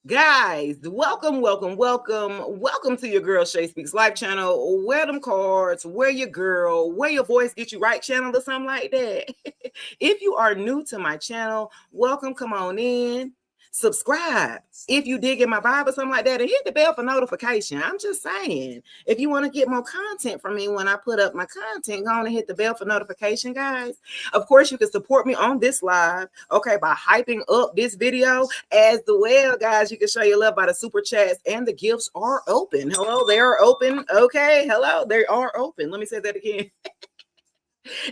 Guys, welcome to your girl Shay Speaks Life channel. Wear them cards, wear your girl, wear your voice, get you right channel or something like that. If you are new to my channel, welcome, come on in. Subscribe if you dig in my vibe or something like that, and hit the bell for notification. I'm just saying, if you want to get more content from me when I put up my content, go on and hit the bell for notification, guys. Of course, you can support me on this live, okay, by hyping up this video as well, guys. You can show your love by the super chats, and the gifts are open. Hello, they are open. Okay, hello, they are open. Let me say that again.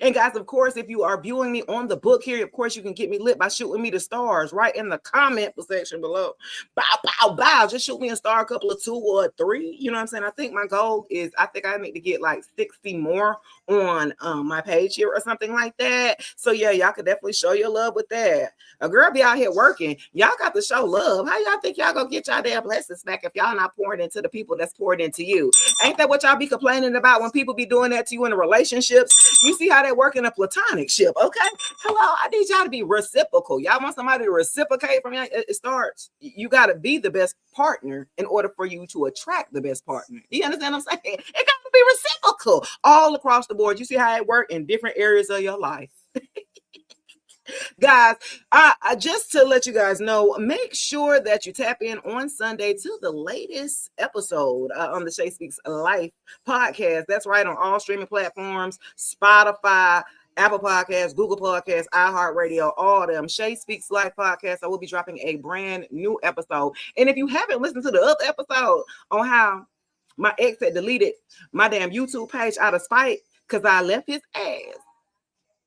And guys, of course, if you are viewing me on the book here, of course, you can get me lit by shooting me the stars right in the comment section below. Bow, bow, bow. Just shoot me a star, a couple of 2 or 3. You know what I'm saying? I think my goal is, I think I need to get like 60 more on my page here or something like that. So yeah, y'all could definitely show your love with that. A girl be out here working. Y'all got to show love. How y'all think y'all gonna get y'all damn blessings back if y'all not pouring into the people that's poured into you? Ain't that what y'all be complaining about when people be doing that to you in a relationship? You see how they work in a platonic ship, okay? Hello, I need y'all to be reciprocal. Y'all want somebody to reciprocate from you? It starts, you got to be the best partner in order for you to attract the best partner. You understand what I'm saying? It got to be reciprocal all across the board. You see how it works in different areas of your life. Guys, I just to let you guys know, make sure that you tap in on Sunday to the latest episode on the Shay Speaks Life podcast. That's right, on all streaming platforms, Spotify, Apple Podcasts, Google Podcasts, iHeartRadio, all them. Shay Speaks Life podcast. I will be dropping a brand new episode. And if you haven't listened to the other episode on how my ex had deleted my damn YouTube page out of spite because I left his ass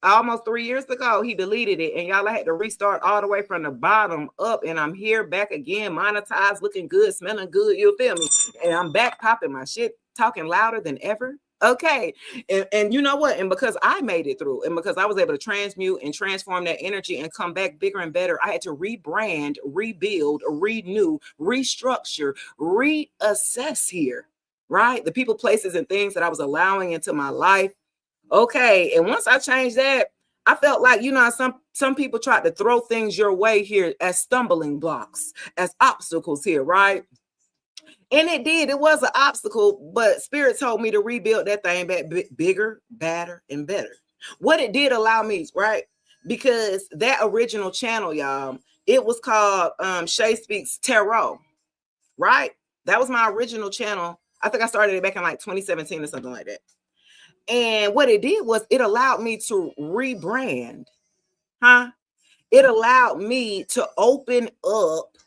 almost 3 years ago, he deleted it, and y'all, I had to restart all the way from the bottom up, and I'm here back again, monetized, looking good, smelling good, you feel me? And I'm back popping my shit, talking louder than ever. Okay. And you know what? And because I made it through, and because I was able to transmute and transform that energy and come back bigger and better, I had to rebrand, rebuild, renew, restructure, reassess here, right? The people, places, and things that I was allowing into my life. Okay, and once I changed that, I felt like, you know, some people tried to throw things your way here as stumbling blocks, as obstacles here, right? And it did. It was an obstacle, but Spirit told me to rebuild that thing back bigger, badder, and better. What it did allow me, right? Because that original channel, y'all, it was called Shay Speaks Tarot, right? That was my original channel. I think I started it back in like 2017 or something like that. And what it did was it allowed me to rebrand, It allowed me to open up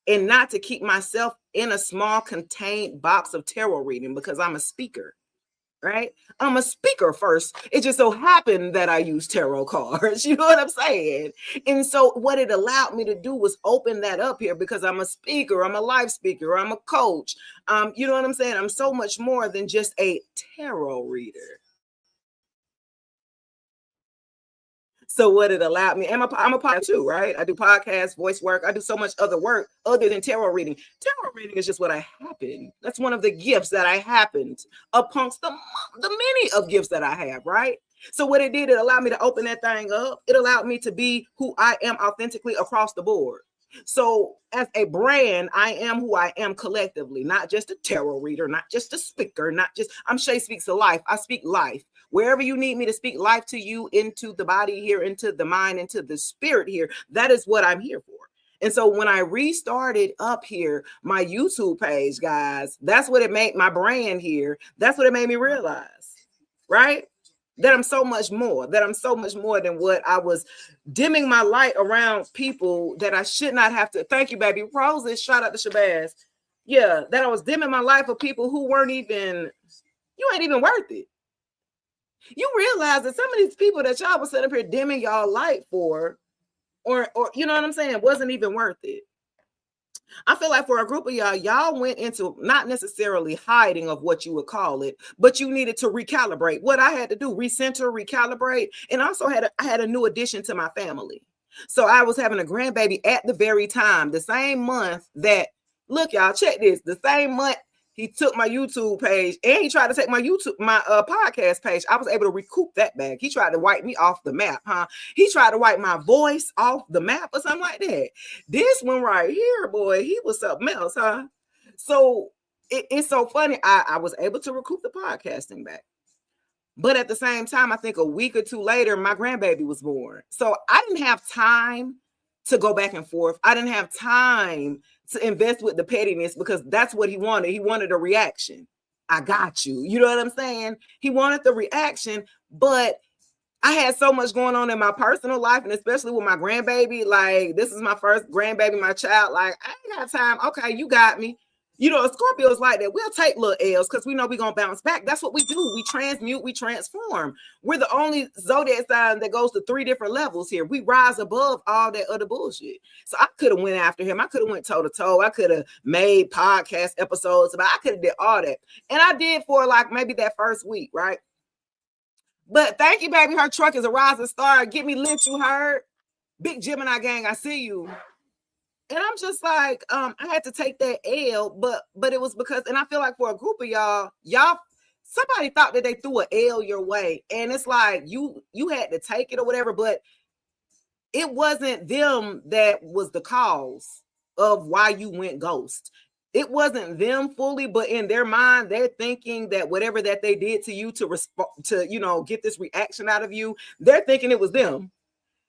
and not to keep myself in a small contained box of tarot reading, because I'm a speaker, right? I'm a speaker first. It just so happened that I use tarot cards. You know what I'm saying? And so what it allowed me to do was open that up here, because I'm a speaker, I'm a live speaker, I'm a coach. You know what I'm saying? I'm so much more than just a tarot reader. So what it allowed me, and I'm a podcast too, right? I do podcasts, voice work. I do so much other work other than tarot reading. Tarot reading is just what I happen. That's one of the gifts that I happened amongst the many of gifts that I have, right? So what it did, it allowed me to open that thing up. It allowed me to be who I am authentically across the board. So as a brand, I am who I am collectively, not just a tarot reader, not just a speaker, not just, I'm Shay Speaks of Life. I speak life. Wherever you need me to speak life to you, into the body here, into the mind, into the spirit here, that is what I'm here for. And so when I restarted up here, my YouTube page, guys, that's what it made my brand here. That's what it made me realize, right? That I'm so much more, than what I was dimming my light around people that I should not have to. Thank you, baby. Roses, shout out to Shabazz. Yeah, that I was dimming my light for people who weren't even, you ain't even worth it. You realize that some of these people that y'all was sitting up here dimming y'all light for, or you know what I'm saying, wasn't even worth it. I feel like for a group of y'all went into not necessarily hiding of what you would call it, but you needed to recalibrate. What I had to do, recenter, recalibrate, and also I had a new addition to my family. So I was having a grandbaby at the very time, the same month that, look, y'all, check this, the same month He took my YouTube page and he tried to take my podcast page. I was able to recoup that back. He tried to wipe me off the map, huh? He tried to wipe my voice off the map or something like that. This one right here, boy, he was something else, huh? So it's so funny. I was able to recoup the podcasting back. But at the same time, I think a week or two later, my grandbaby was born. So I didn't have time to go back and forth. I didn't have time to invest with the pettiness because that's what he wanted. He wanted a reaction. I got you. You know what I'm saying? He wanted the reaction, but I had so much going on in my personal life, and especially with my grandbaby. Like, this is my first grandbaby, my child. Like, I ain't got time. Okay, you got me. You know, Scorpios like that. We'll take little L's because we know we're going to bounce back. That's what we do. We transmute, we transform. We're the only zodiac sign that goes to 3 different levels here. We rise above all that other bullshit. So I could have went after him. I could have went toe to toe. I could have made podcast episodes about. I could have did all that. And I did for like maybe that first week, right? But thank you, baby. Her truck is a rising star. Get me lit, you heard? Big Gemini gang, I see you. And I'm just like, I had to take that L, but it was because, and I feel like for a group of y'all, somebody thought that they threw an L your way, and it's like you had to take it or whatever, but it wasn't them that was the cause of why you went ghost. It wasn't them fully, but in their mind, they're thinking that whatever that they did to you to respond to, you know, get this reaction out of you, they're thinking it was them,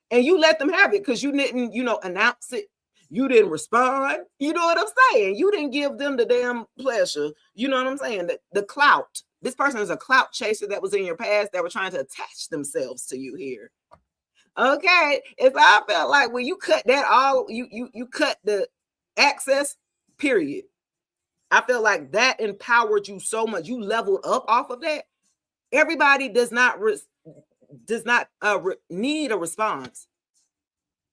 and you let them have it because you didn't, you know, announce it. You didn't respond. You know what I'm saying? You didn't give them the damn pleasure. You know what I'm saying? The clout. This person is a clout chaser that was in your past that were trying to attach themselves to you here. Okay. If I felt like when you cut that all, you cut the access, period. I feel like that empowered you so much. You leveled up off of that. Everybody does not need a response.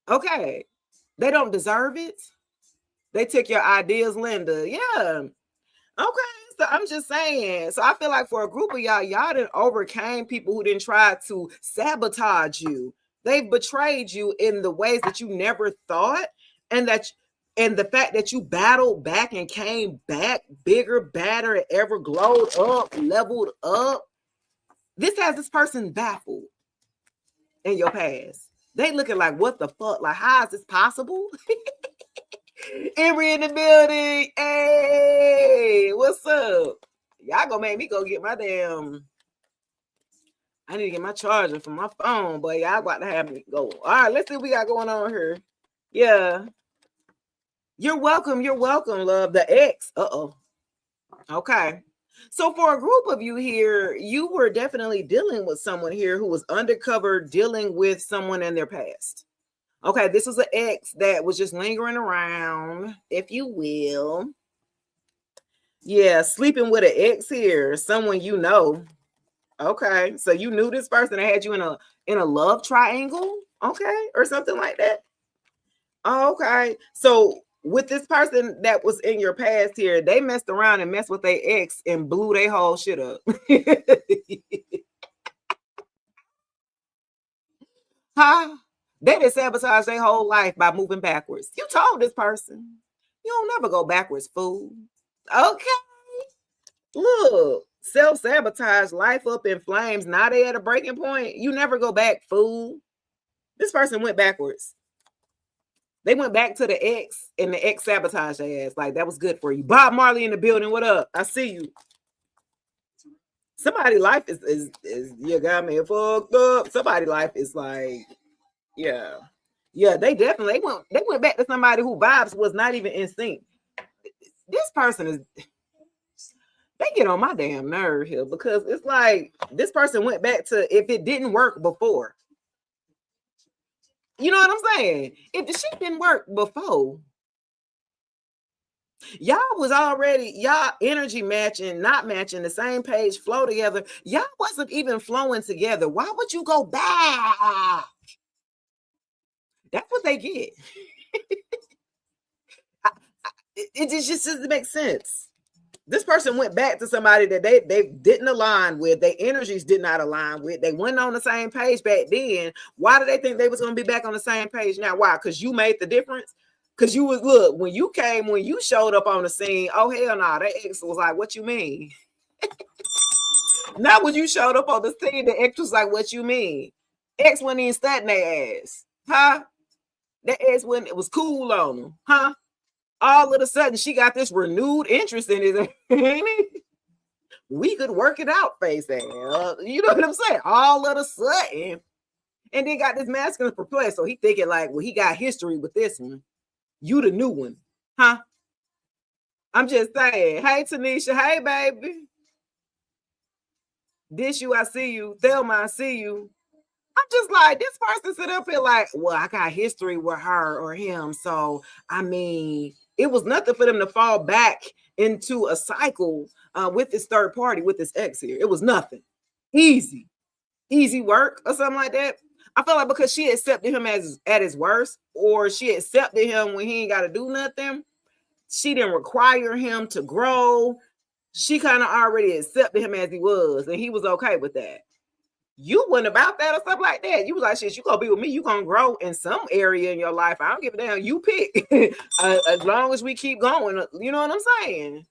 Okay. They don't deserve it. They took your ideas, Linda. Yeah. Okay. So I'm just saying. So I feel like for a group of y'all didn't overcame people who didn't try to sabotage you. They've betrayed you in the ways that you never thought. And the fact that you battled back and came back bigger, badder, and ever glowed up, leveled up. This has this person baffled in your past. They looking like, what the fuck? Like, how is this possible? Emery in the building. Hey, what's up? Y'all gonna make me go get my damn. I need to get my charger from my phone, but y'all about to have me go. All right, let's see what we got going on here. Yeah. You're welcome, love. The X. Uh-oh. Okay. So for a group of you here, you were definitely dealing with someone here who was undercover dealing with someone in their past. Okay, this was an ex that was just lingering around, if you will. Yeah, sleeping with an ex here, someone you know. Okay, so you knew this person that had you in a love triangle, okay, or something like that. Okay, so with this person that was in your past here, they messed around and messed with their ex and blew their whole shit up. Huh? They did sabotage their whole life by moving backwards. You told this person, you don't never go backwards, fool. Okay. Look, self-sabotage, life up in flames. Now they at a breaking point. You never go back, fool. This person went backwards. They went back to the ex, and the ex sabotaged their ass. Like, that was good for you. Bob Marley in the building. What up? I see you. Somebody's life is you got me fucked up. Somebody's life is like, yeah. Yeah, they went back to somebody who vibes was not even in sync. This person is, they get on my damn nerve here because it's like this person went back to if it didn't work before. You know what I'm saying? If the shit didn't work before, y'all was already, y'all energy matching, not matching, the same page, flow together. Y'all wasn't even flowing together. Why would you go back? That's what they get. It just doesn't make sense. This person went back to somebody that they didn't align with. Their energies did not align with. They weren't on the same page back then. Why do they think they was going to be back on the same page now? Why? Because you made the difference? Cause you was look when you showed up on the scene. Oh hell no, that ex was like, "What you mean?" Not when you showed up on the scene, the ex was like, "What you mean?" Ex wasn't even studying their ass, huh? That ex when it was cool on them, huh? All of a sudden, she got this renewed interest in it. We could work it out, face ass. You know what I'm saying? All of a sudden, and then got this masculine perplexed. So he thinking like, well, he got history with this one. You the new one, huh? I'm just saying. Hey, Tanisha. Hey, baby. This you, I see you. Thelma, I see you. I'm just like, this person sit up here like, well, I got history with her or him. So, I mean, it was nothing for them to fall back into a cycle with this third party, with this ex here. It was nothing. Easy work or something like that. I feel like because she accepted him as at his worst, or she accepted him when he ain't got to do nothing. She didn't require him to grow. She kind of already accepted him as he was, and he was okay with that. You wasn't about that or something like that. You was like, shit, you gonna be with me. You gonna grow in some area in your life. I don't give a damn. You pick. As long as we keep going, you know what I'm saying?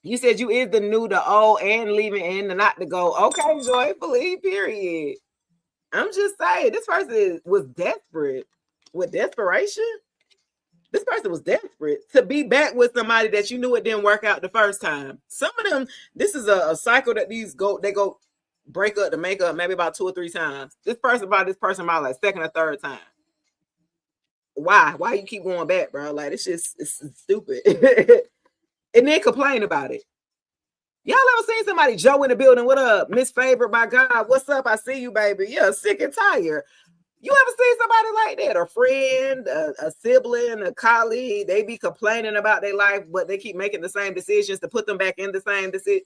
You said you is the new, the old, and leaving and the not to go. Okay, joyfully, period. I'm just saying, this person was desperate. With desperation? This person was desperate to be back with somebody that you knew it didn't work out the first time. Some of them, this is a cycle that they go break up to make up maybe about 2 or 3 times. This person about like second or third time. Why you keep going back, bro? Like it's stupid. And then complain about it. Y'all ever seen somebody Joe in the building? What up, Miss Favorite? My God, what's up? I see you, baby. Yeah, sick and tired. You ever seen somebody like that? A friend, a sibling, a colleague? They be complaining about their life, but they keep making the same decisions to put them back in the same decision.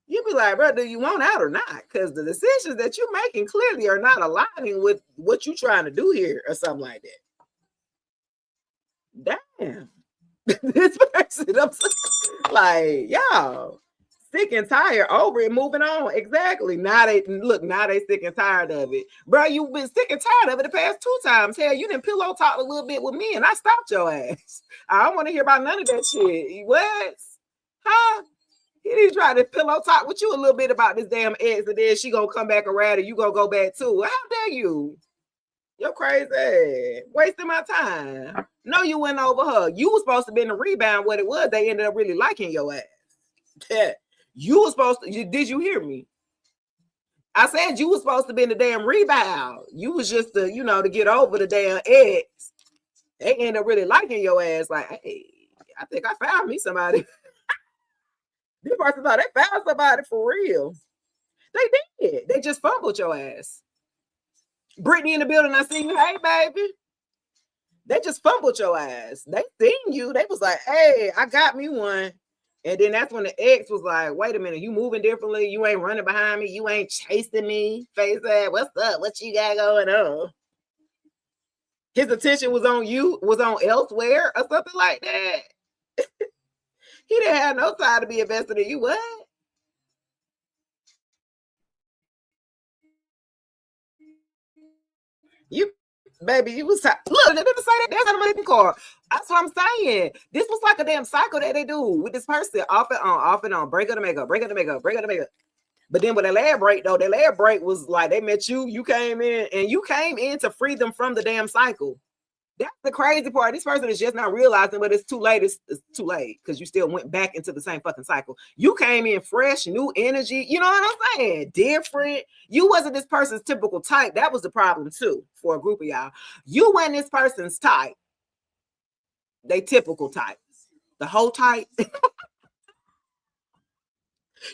You be like, bro, do you want out or not? Because the decisions that you're making clearly are not aligning with what you're trying to do here or something like that. Damn. This person, I'm like, y'all, sick and tired, over it, moving on. Exactly. Now they sick and tired of it. Bro, you've been sick and tired of it the past 2 times. Hell, you didn't pillow talk a little bit with me and I stopped your ass. I don't want to hear about none of that shit. What? Huh? He didn't try to pillow talk with you a little bit about this damn ex, and then she gonna come back around and you gonna go back too. How dare you? You're crazy. Wasting my time. No, you went over her. You was supposed to be in the rebound. What it was, they ended up really liking your ass. Yeah. You was supposed to, did you hear me? I said you was supposed to be in the damn rebound. You was just to get over the damn ex. They ended up really liking your ass. Like, hey, I think I found me somebody. This person thought they found somebody for real. They did. They just fumbled your ass. Brittany in the building, I see you. Hey, baby. They just fumbled your ass. They seen you. They was like, hey, I got me one. And then that's when the ex was like, wait a minute, you moving differently. You ain't running behind me. You ain't chasing me. Face ass, what's up? What you got going on? His attention was on you, was on elsewhere or something like that. He didn't have no time to be invested in you. What? You, baby, you was look. They didn't say that. That's not a card. That's what I'm saying. This was like a damn cycle that they do with this person, off and on. Break up the makeup, break up the makeup, break up the makeup. But then with the lab break, though, the lab break was like they met you. You came in, and you came in to free them from the damn cycle. That's the crazy part. This person is just not realizing, but it's too late. It's too late because you still went back into the same fucking cycle. You came in fresh, new energy. You know what I'm saying? Different. You wasn't this person's typical type. That was the problem too for a group of y'all. You weren't this person's type. They typical type. The whole type.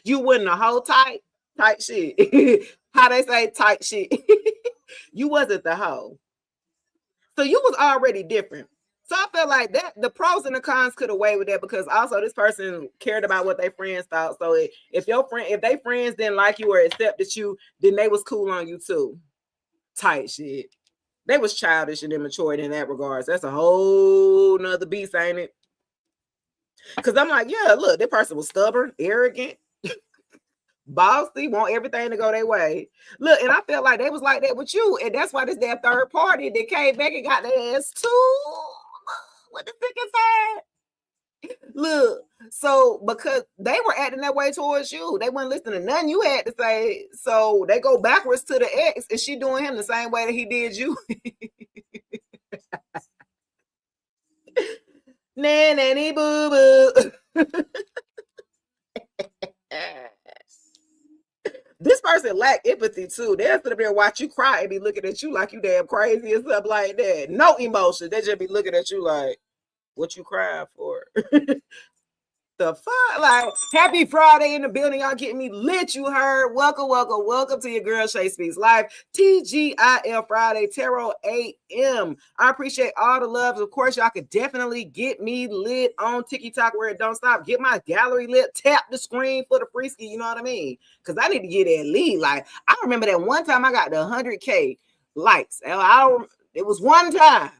You wasn't the whole type shit. How they say type shit. You wasn't the whole. So you was already different. So I felt like that the pros and the cons could away with that because also this person cared about what their friends thought. So if they friends didn't like you or accepted you, then they was cool on you too. Tight shit. They was childish and immature in that regards. That's a whole nother beast, ain't it? Because I'm like, yeah, look, that person was stubborn, arrogant, Bossy, want everything to go their way. Look, and I felt like they was like that with you, and that's why this damn third party that came back and got their ass too. What the fuck is that? Look, so because they were acting that way towards you, they weren't listening to nothing you had to say. So they go backwards to the ex, and she doing him the same way that he did you. Nanny boo boo. This person lack empathy too. They'll sit up there and watch you cry and be looking at you like you damn crazy and stuff like that. No emotion. They just be looking at you like, what you crying for? The fuck? Like, happy Friday in the building. Y'all getting me lit. You heard. Welcome to your girl Shay Speaks Live. TGIF Friday, Tarot AM. I appreciate all the love. Of course, y'all could definitely get me lit on TikTok where it don't stop. Get my gallery lit. Tap the screen for the free ski. You know what I mean? Because I need to get that lead. Like, I remember that one time I got the 100K likes. It was one time.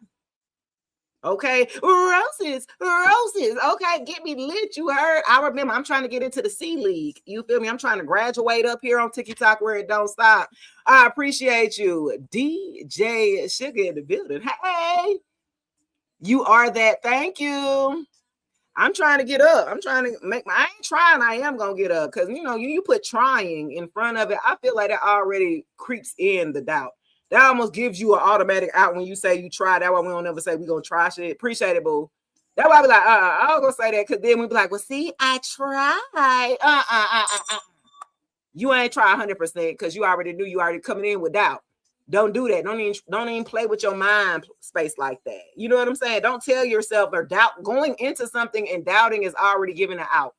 Okay, roses. Okay, get me lit. You heard? I remember I'm trying to get into the C League. You feel me? I'm trying to graduate up here on TikTok where it don't stop. I appreciate you, DJ Sugar in the building. Hey, you are that. Thank you. I'm trying to get up. I'm trying to make I ain't trying. I am gonna get up because you put trying in front of it. I feel like that already creeps in the doubt. That almost gives you an automatic out when you say you try. That why we don't ever say we gonna try shit. Appreciate it, boo. That why I be like, I don't gonna say that because then we be like, well, see, I tried. You ain't try 100% because you already knew you already coming in with doubt. Don't do that. Don't even play with your mind space like that. You know what I'm saying? Don't tell yourself or doubt going into something and doubting is already giving it out.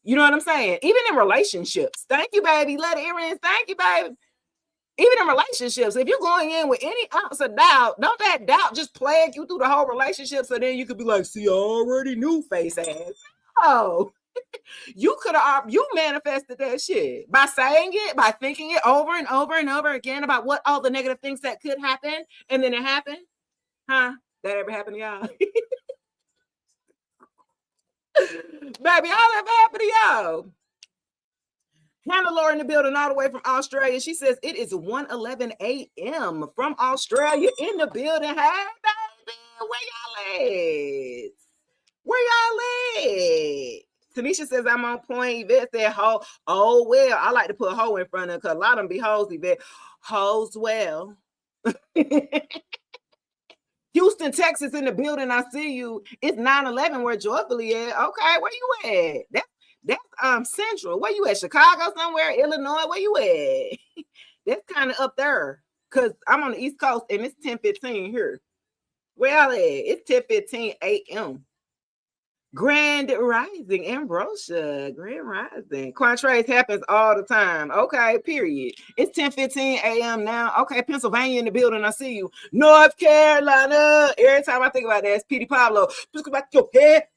You know what I'm saying? Even in relationships. Thank you, baby. Let it in. Thank you, baby. Even in relationships, if you're going in with any ounce of doubt, don't that doubt just plague you through the whole relationship so then you could be like, see, I already knew, face ass. Oh, you manifested that shit by saying it, by thinking it over and over and over again about what all the negative things that could happen, and then it happened. Huh? That ever happened to y'all? Baby, all ever happened to y'all? Hannah Laura in the building all the way from Australia. She says it is 1:11 a.m. from Australia in the building. Hey, baby, where y'all at? Where y'all at? Tanisha says I'm on point. Yvette said ho. Oh, well, I like to put ho in front of it because a lot of them be hoes, Yvette. Hoes well. Houston, Texas in the building. I see you. It's 9/11 where Joyfully at. Okay, where you at? That's Central. Where you at? Chicago somewhere? Illinois? Where you at? That's kind of up there. Cause I'm on the East Coast and it's 10:15 here. Where y'all at? It's 10:15 a.m. Grand Rising, Ambrosia. Grand Rising. Contrast happens all the time. Okay, period. It's 10:15 a.m. now. Okay, Pennsylvania in the building. I see you. North Carolina. Every time I think about that, it's Petey Pablo. Just go back to your head.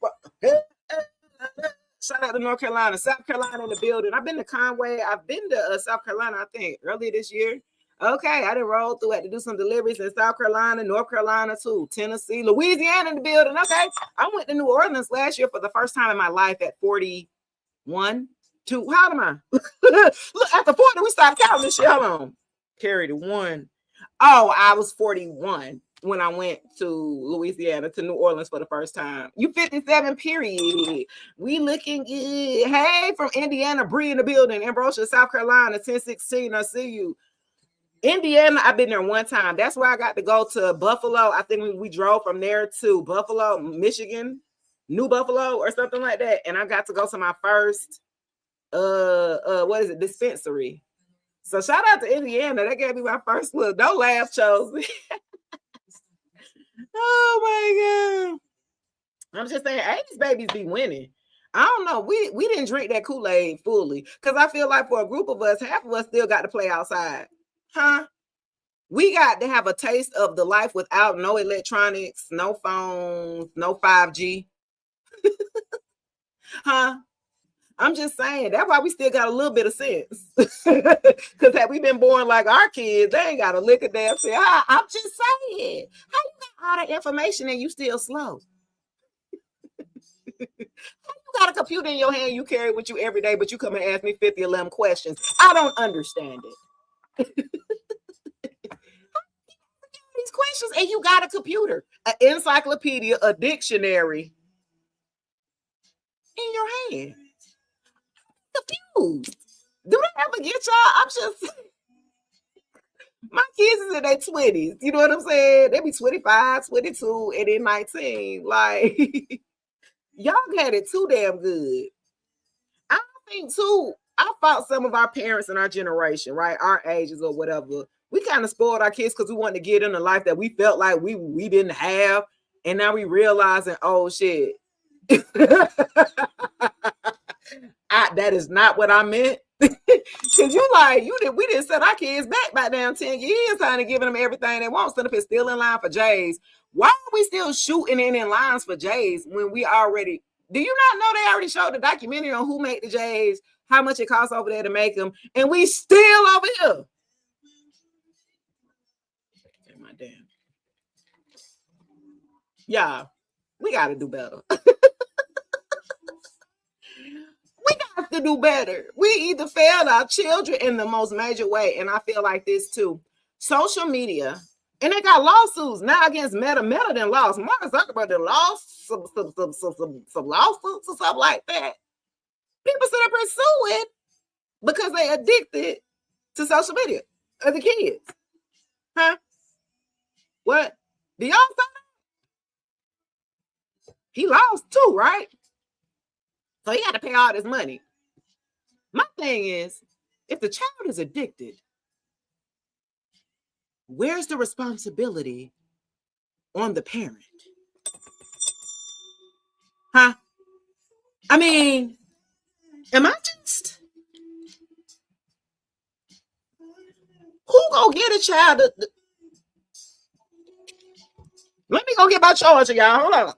Shout out to North Carolina. South Carolina in the building. I've been to Conway. I've been to South Carolina, I think, earlier this year. Okay, I didn't roll through. Had to do some deliveries in South Carolina, North Carolina too, Tennessee, Louisiana in the building. Okay, I went to New Orleans last year for the first time in my life at 41. How am I? Look, after 40, we stopped counting this shit. Hold on. Carried one. Oh, I was 41 when I went to Louisiana, to New Orleans for the first time. You 57, period. We looking good. Hey, from Indiana, Bree in the building. Ambrosia, South Carolina, 1016. I see you. Indiana, I've been there one time. That's where I got to go to Buffalo. I think we drove from there to Buffalo, Michigan, New Buffalo or something like that. And I got to go to my first, dispensary. So shout out to Indiana. That gave me my first look. Don't laugh, Chelsea. Oh my God. I'm just saying, 80s babies be winning. I don't know. We didn't drink that Kool-Aid fully because I feel like for a group of us, half of us still got to play outside. Huh? We got to have a taste of the life without no electronics, no phones, no 5G. Huh? I'm just saying, that's why we still got a little bit of sense. Because had we been born like our kids, they ain't got a lick of damn sense. I'm just saying, how you got all that information and you still slow? got a computer in your hand you carry with you every day, but you come and ask me 50 of them questions. I don't understand it. These questions, and you got a computer, an encyclopedia, a dictionary in your hand. Confused. Do they ever get y'all? I'm just, my kids is in their 20s. You know what I'm saying? They be 25, 22, and then 19. Like, y'all had it too damn good. I think too, I thought some of our parents in our generation, right, our ages or whatever, we kind of spoiled our kids because we wanted to get in the life that we felt like we didn't have. And now we realizing, oh shit. That is not what I meant. Because you like, we didn't set our kids back by damn 10 years trying to giving them everything they want. Instead of still in line for J's. Why are we still shooting in lines for J's when we already, do you not know they already showed the documentary on who made the J's, how much it costs over there to make them, and we still over here? My damn. Yeah, we got to do better. We got to do better. We either failed our children in the most major way, and I feel like this too. Social media, and they got lawsuits now against Meta. Meta done lost. Mark Zuckerberg done lost some lawsuits or something like that. People sit up and sue it because they addicted to social media. Are the kids? Huh? What? Do y'all say that? He lost too, right? So he got to pay all this money. My thing is, if the child is addicted, where's the responsibility on the parent? Huh? I mean, am I just... Who gonna get a child? Let me go get my charger, y'all. Hold on.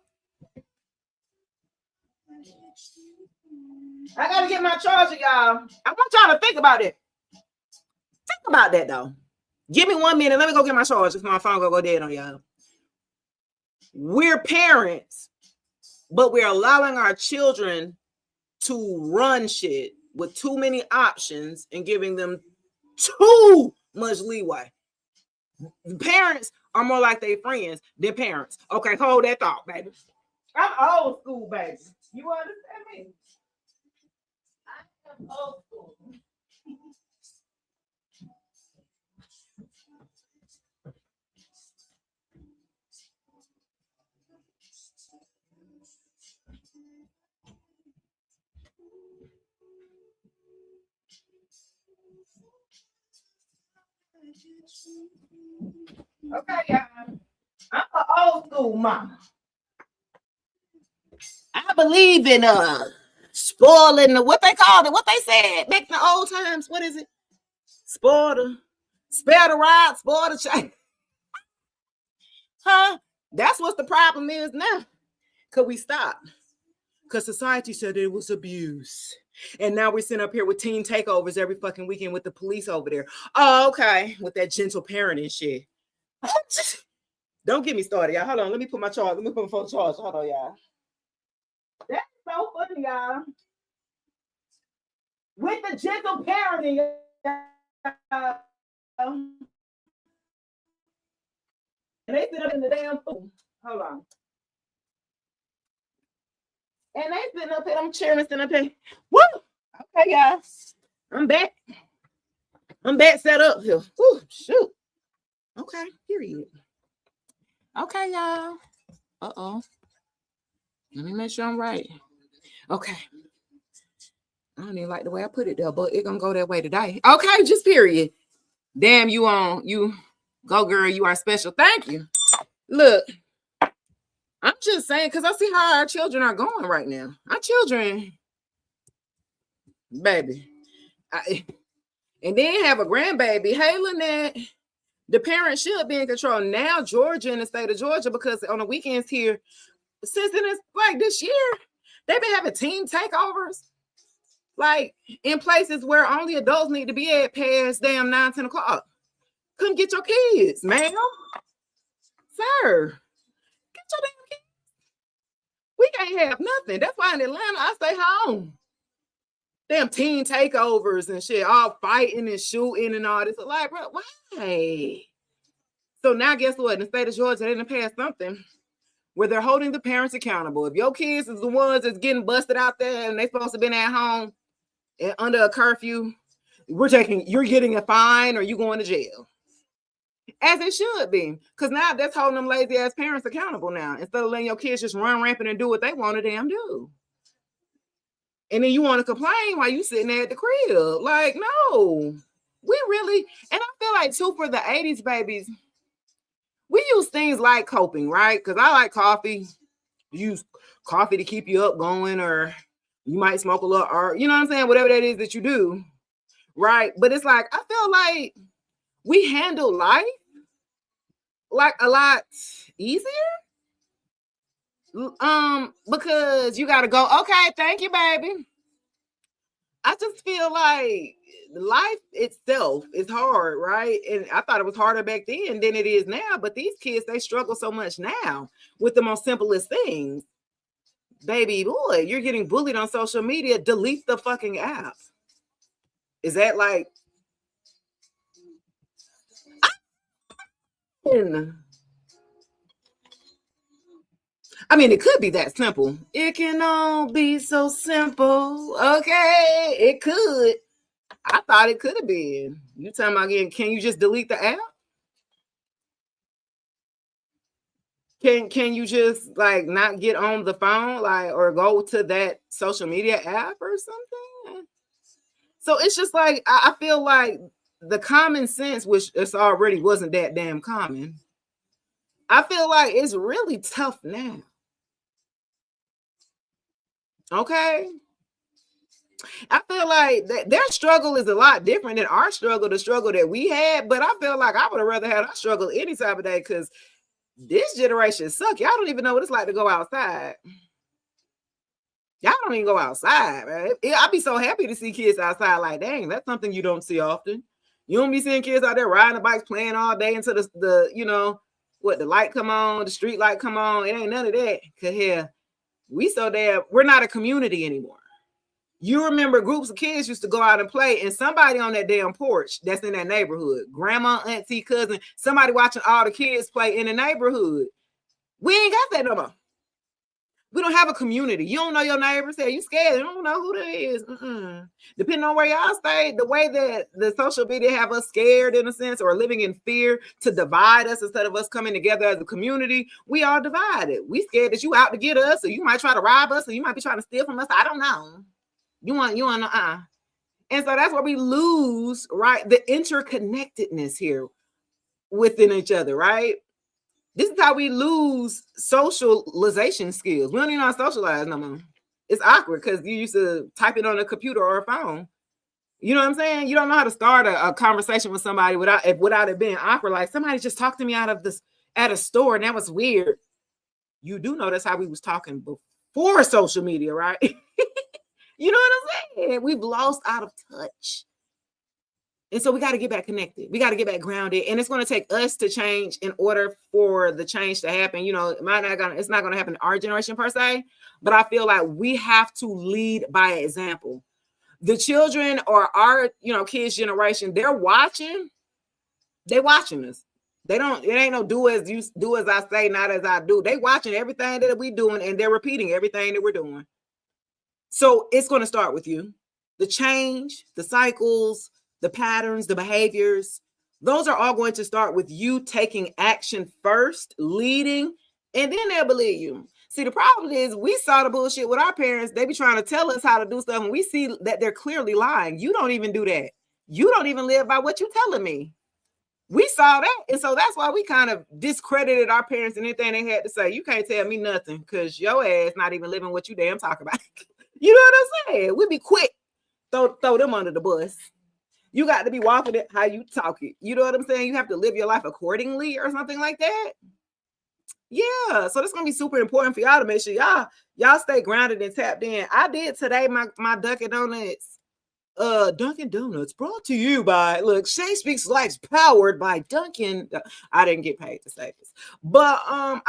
I gotta get my charger, y'all. I want y'all to think about it. Think about that, though. Give me 1 minute. Let me go get my charger. My phone gonna go dead on y'all. We're parents, but we're allowing our children to run shit with too many options and giving them too much leeway. Parents are more like their friends than parents. Okay, hold that thought, baby. I'm old school, baby. You understand me? I am old school. Okay, y'all. I'm an old school mama. I believe in spoiling the, what they called it, what they said back in the old times. What is it? Spare the rod, spoil the child. Huh? That's what the problem is now. Could we stop? Because society said it was abuse. And now we're sitting up here with teen takeovers every fucking weekend with the police over there. Oh, okay. With that gentle parenting shit. Don't get me started, y'all. Hold on. Let me put my charge. Let me put my phone charge. Hold on, y'all. That's so funny, y'all. With the gentle parenting, and they sit up in the damn food. Hold on. And they sitting up here, I'm cheering, sitting up here. Woo! Okay, guys. I'm back. I'm back set up here. Woo, shoot. Okay, period. Okay, y'all. Uh-oh. Let me make sure I'm right. Okay. I don't even like the way I put it there, but it's gonna go that way today. Okay, just period. Damn, you go, girl. You are special. Thank you. Look, I'm just saying, because I see how our children are going right now. Our children, baby. And then have a grandbaby. Hey, Lynette, the parents should be in control. Now, Georgia, in the state of Georgia, because on the weekends here, since then it's like this year, they've been having teen takeovers. Like in places where only adults need to be at past damn 9, 10 o'clock. Come get your kids, ma'am. Sir. Get your damn kids. We ain't have nothing. That's why in Atlanta, I stay home. Damn teen takeovers and shit, all fighting and shooting and all this. Like, bro, why? So now guess what? In the state of Georgia, they done passed something where they're holding the parents accountable. If your kids is the ones that's getting busted out there and they supposed to be at home and under a curfew, you're getting a fine or you going to jail. As it should be. Because now that's holding them lazy ass parents accountable now. Instead of letting your kids just run rampant and do what they want to damn do. And then you want to complain while you sitting there at the crib. Like, no. We really, and I feel like too for the 80s babies, we use things like coping, right? Because I like coffee. Use coffee to keep you up going, or you might smoke a little, or you know what I'm saying? Whatever that is that you do, right? But it's like, I feel like we handle life like a lot easier. Because you got to go, okay, thank you, baby. I just feel like life itself is hard, right? And I thought it was harder back then than it is now. But these kids, they struggle so much now with the most simplest things. Baby boy, you're getting bullied on social media. Delete the fucking app. Is that like... I mean, it could be that simple. It can all be so simple. Okay, it could. I thought it could have been. You talking about again, can you just delete the app? Can you just like not get on the phone, like, or go to that social media app or something? So it's just like, I feel like the common sense, which it's already wasn't that damn common, I feel like it's really tough now. Okay. I feel like their struggle is a lot different than our struggle, the struggle that we had. But I feel like I would have rather had our struggle any time of day, because this generation suck. Y'all don't even know what it's like to go outside. Y'all don't even go outside, man. I'd be so happy to see kids outside. Like, dang, that's something you don't see often. You don't be seeing kids out there riding the bikes, playing all day until the you know, what, the light come on, the street light come on. It ain't none of that. Cause here, we're not a community anymore. You remember groups of kids used to go out and play, and somebody on that damn porch that's in that neighborhood, grandma, auntie, cousin, somebody watching all the kids play in the neighborhood. We ain't got that no more. We don't have a community. You don't know your neighbors. Hey, you scared. You don't know who that is. Depending on where y'all stay, the way that the social media have us scared in a sense, or living in fear to divide us instead of us coming together as a community, we are divided. We scared that you out to get us, or you might try to rob us, or you might be trying to steal from us. I don't know. You want And so that's where we lose, right? The interconnectedness here within each other, right? This is how we lose socialization skills. We don't even know how to socialize no more. It's awkward because you used to type it on a computer or a phone. You know what I'm saying? You don't know how to start a conversation with somebody without it being awkward. Like, somebody just talked to me out of this at a store, and that was weird. You do know that's how we was talking before social media, right? You know what I'm saying? We've lost out of touch. And so we got to get back connected. We got to get back grounded. And it's going to take us to change in order for the change to happen. You know, it's not going to happen in our generation per se, but I feel like we have to lead by example. The children or our, kids' generation, they're watching us. It ain't no do as I say, not as I do. They watching everything that we doing, and they're repeating everything that we're doing. So it's going to start with you. The change, the cycles, the patterns, the behaviors, those are all going to start with you taking action first, leading, and then they'll believe you. See, the problem is we saw the bullshit with our parents. They be trying to tell us how to do stuff, and we see that they're clearly lying. You don't even do that. You don't even live by what you're telling me. We saw that, and so that's why we kind of discredited our parents and anything they had to say. You can't tell me nothing because your ass not even living what you damn talk about. You know what I'm saying? We be quick, throw them under the bus. You got to be walking it how you talk it. You know what I'm saying? You have to live your life accordingly or something like that. Yeah. So that's going to be super important for y'all to make sure y'all stay grounded and tapped in. I did today my Dunkin' Donuts Dunkin' Donuts brought to you by, look, Shay Speaks Life's powered by Dunkin'. I didn't get paid to say this, but I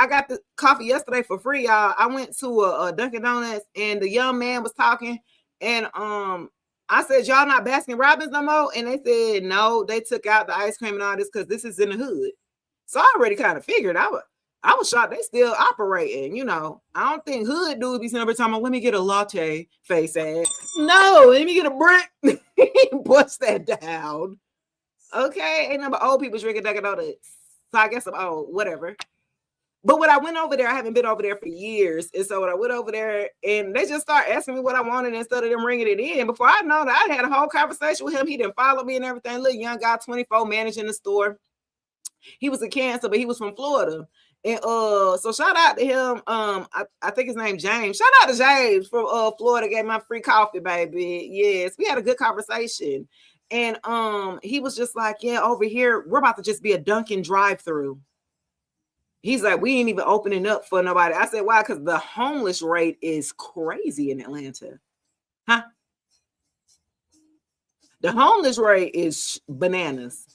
got the coffee yesterday for free, y'all. I went to a Dunkin' Donuts and the young man was talking, and I said, y'all not Baskin Robbins no more? And they said, no, they took out the ice cream and all this because this is in the hood. So I already kind of figured I was shocked they still operating. You know, I don't think hood dudes be saying every time, let me get a latte, face ass. No, let me get a brick. Bust that down. Okay, ain't number old people drinking Dunkin' Donuts. So I guess I'm old, whatever. But when I went over there, I haven't been over there for years. And so when I went over there and they just start asking me what I wanted instead of them ringing it in. Before I know that, I had a whole conversation with him. He didn't follow me and everything. Little young guy, 24, managing the store. He was a Cancer, but he was from Florida. And so shout out to him. I think his name James. Shout out to James from Florida, gave my free coffee, baby. Yes, we had a good conversation. And he was just like, yeah, over here, we're about to just be a Dunkin' drive-through. He's like, we ain't even opening up for nobody. I said, why? Because the homeless rate is crazy in Atlanta. Huh? The homeless rate is bananas.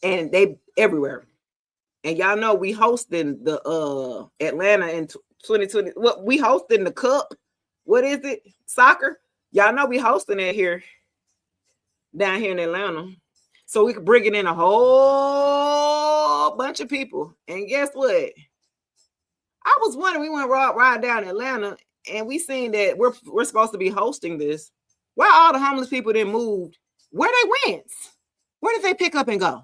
And they everywhere. And y'all know we hosting the Atlanta in 2020. What we hosting the cup? What is it? Soccer? Y'all know we hosting it here down here in Atlanta. So we could bring it in a whole bunch of people. And guess what? I was wondering, we went ride down Atlanta and we seen that we're supposed to be hosting this. Why all the homeless people didn't move? Where they went? Where did they pick up and go?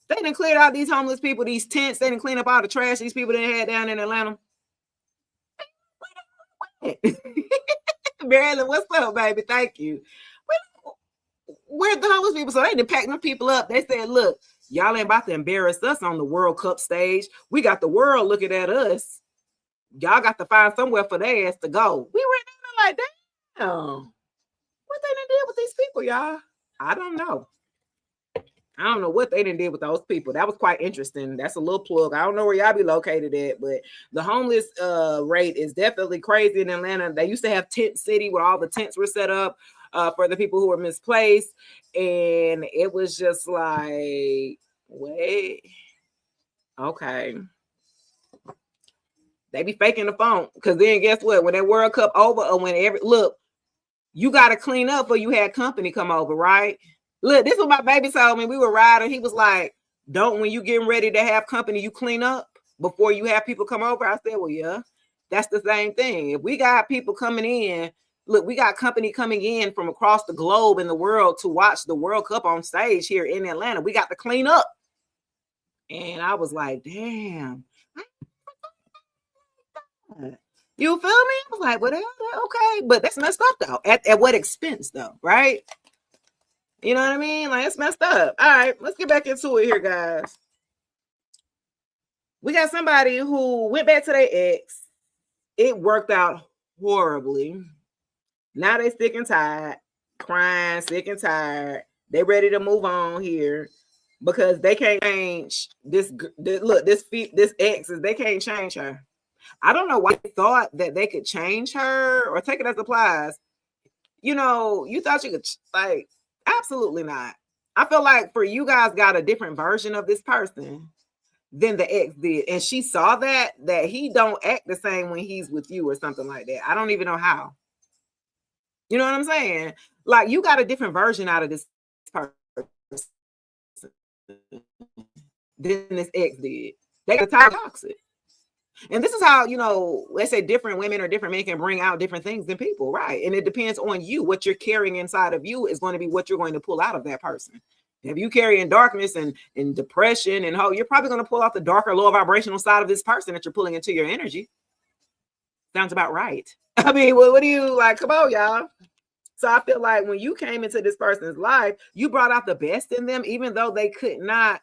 They didn't clear out these homeless people, these tents. They didn't clean up all the trash these people didn't have down in Atlanta. Marilyn, what's up, baby? Thank you. Where's the homeless people? So they didn't pack them people up. They said, look, y'all ain't about to embarrass us on the World Cup stage. We got the world looking at us. Y'all got to find somewhere for their ass to go. We were like, damn. What they done did with these people, y'all? I don't know. I don't know what they done did with those people. That was quite interesting. That's a little plug. I don't know where y'all be located at, but the homeless rate is definitely crazy in Atlanta. They used to have Tent City where all the tents were set up for the people who were misplaced. And it was just like, wait, okay. They be faking the phone. Because then guess what? When that World Cup over or when look, you got to clean up or you had company come over, right? Look, this is what my baby told me. We were riding. He was like, don't, when you getting ready to have company, you clean up before you have people come over. I said, well, yeah, that's the same thing. If we got people coming in, look, we got company coming in from across the globe in the world to watch the World Cup on stage here in Atlanta. We got to clean up. And I was like, damn. You feel me? I was like, well, okay. But that's messed up, though. At what expense, though, right? You know what I mean? Like, it's messed up. All right, let's get back into it here, guys. We got somebody who went back to their ex. It worked out horribly. Now they sick and tired, crying, sick and tired. They ready to move on here because they can't change this ex. They can't change her. I don't know why they thought that they could change her or take it as applies. You know, you thought you could, like, absolutely not. I feel like for you guys got a different version of this person than the ex did. And she saw that he don't act the same when he's with you or something like that. I don't even know how. You know what I'm saying? Like, you got a different version out of this person than this ex did. They got toxic. And this is how, you know, let's say different women or different men can bring out different things than people, right? And it depends on you. What you're carrying inside of you is going to be what you're going to pull out of that person. If you carry in darkness and depression and you're probably going to pull out the darker, lower vibrational side of this person that you're pulling into your energy. Sounds about right. I mean, what do you like? Come on, y'all. So I feel like when you came into this person's life, you brought out the best in them, even though they could not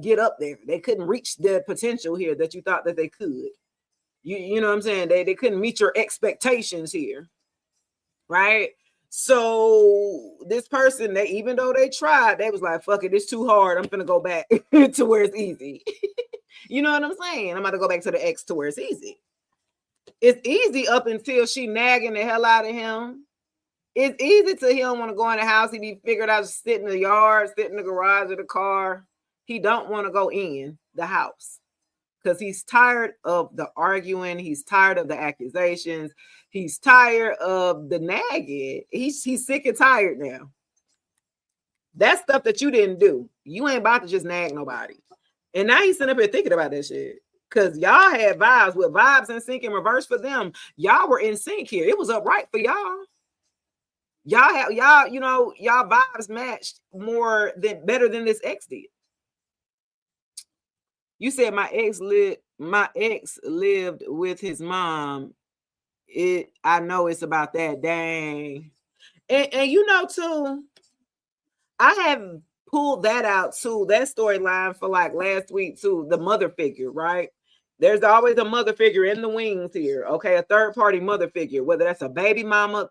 get up there. They couldn't reach the potential here that you thought that they could. You know what I'm saying? They couldn't meet your expectations here, right? So this person, even though they tried, they was like, fuck it, it's too hard. I'm gonna go back to where it's easy. You know what I'm saying? I'm about to go back to the ex to where it's easy. It's easy up until she nagging the hell out of him. It's easy to he don't want to go in the house. He be figured out to sit in the yard, sit in the garage of the car. He don't want to go in the house because he's tired of the arguing. He's tired of the accusations. He's tired of the nagging. He's sick and tired now. That's stuff that you didn't do. You ain't about to just nag nobody. And now he's sitting up here thinking about that shit. Because y'all had vibes with vibes in sync and reverse for them. Y'all were in sync here. It was upright for y'all. Y'all, you know, y'all vibes matched better than this ex did. You said my ex lived with his mom. I know it's about that. Dang. And you know, too, I have pulled that out too, that storyline for like last week too, the mother figure, right? There's always a mother figure in the wings here, okay? A third party mother figure, whether that's a baby mama,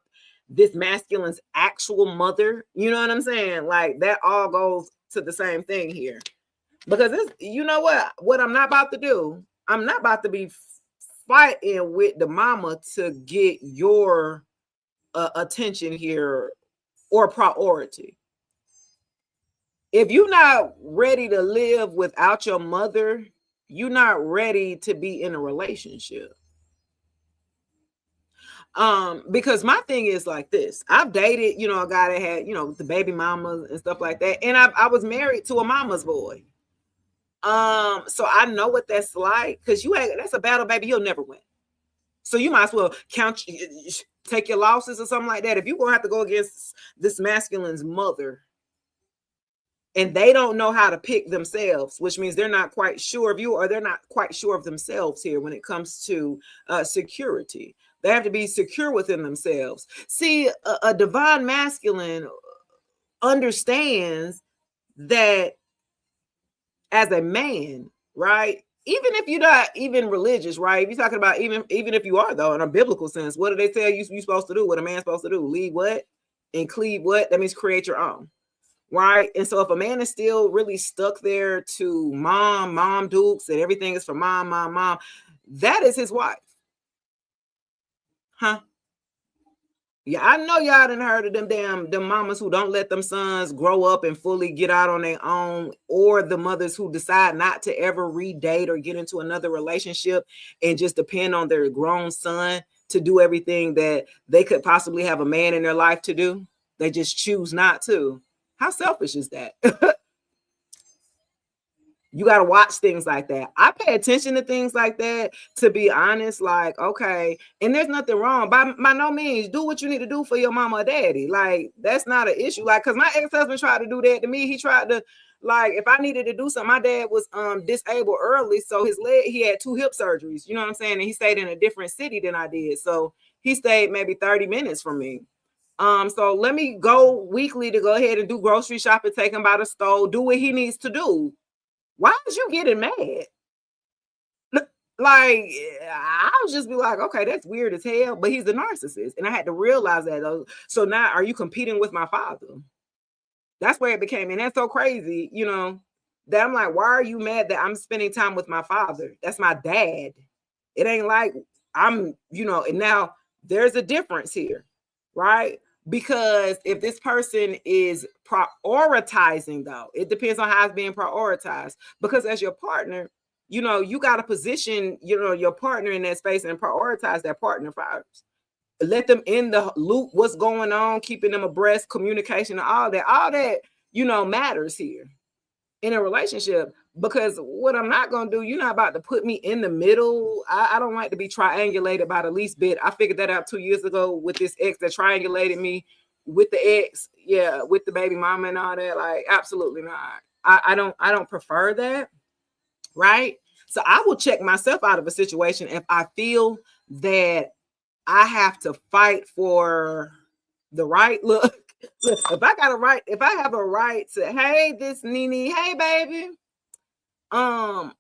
this masculine's actual mother, you know what I'm saying? Like that all goes to the same thing here. Because this, you know what I'm not about to do? I'm not about to be fighting with the mama to get your attention here or priority. If you're not ready to live without your mother, you're not ready to be in a relationship. Because my thing is like this. I've dated, you know, a guy that had, you know, the baby mamas and stuff like that. And I was married to a mama's boy. So I know what that's like, because that's a battle, baby, you'll never win. So you might as well take your losses or something like that. If you're gonna have to go against this masculine's mother, and they don't know how to pick themselves, which means they're not quite sure of you, or they're not quite sure of themselves here when it comes to security. They have to be secure within themselves. See, a divine masculine understands that as a man, right? Even if you're not even religious, right? If you're talking about even if you are, though, in a biblical sense, what do they tell you you're supposed to do? What a man's supposed to do? Lead what? And cleave what? That means create your own. Right. And so if a man is still really stuck there to mom dukes, and everything is for mom, that is his wife. Huh? Yeah, I know y'all done heard of them mamas who don't let them sons grow up and fully get out on their own, or the mothers who decide not to ever redate or get into another relationship and just depend on their grown son to do everything that they could possibly have a man in their life to do. They just choose not to. How selfish is that? You got to watch things like that. I pay attention to things like that, to be honest. Like, okay, and there's nothing wrong. By no means, do what you need to do for your mama or daddy. Like, that's not an issue. Like, because my ex-husband tried to do that to me. He tried to, like, if I needed to do something, my dad was disabled early. So his leg, he had 2 hip surgeries. You know what I'm saying? And he stayed in a different city than I did. So he stayed maybe 30 minutes from me. So let me go weekly to go ahead and do grocery shopping, take him by the store, do what he needs to do. Why is you getting mad? Like, I'll just be like, okay, that's weird as hell, but he's the narcissist. And I had to realize that. So now, are you competing with my father? That's where it became. And that's so crazy, you know, that I'm like, why are you mad that I'm spending time with my father? That's my dad. It ain't like I'm, you know, and now there's a difference here, right? Because if this person is prioritizing, though, it depends on how it's being prioritized. Because as your partner, you know, you got to position, you know, your partner in that space and prioritize that partner first. Let them in the loop, what's going on, keeping them abreast, communication, all that, you know, matters here in a relationship. Because what I'm not going to do, you're not about to put me in the middle. I don't like to be triangulated by the least bit. I figured that out 2 years ago with this ex that triangulated me with the ex. Yeah, with the baby mama and all that. Like, absolutely not. I don't prefer that. Right. So I will check myself out of a situation if I feel that I have to fight for the right look. If I have a right to, hey, this Nene, hey, baby.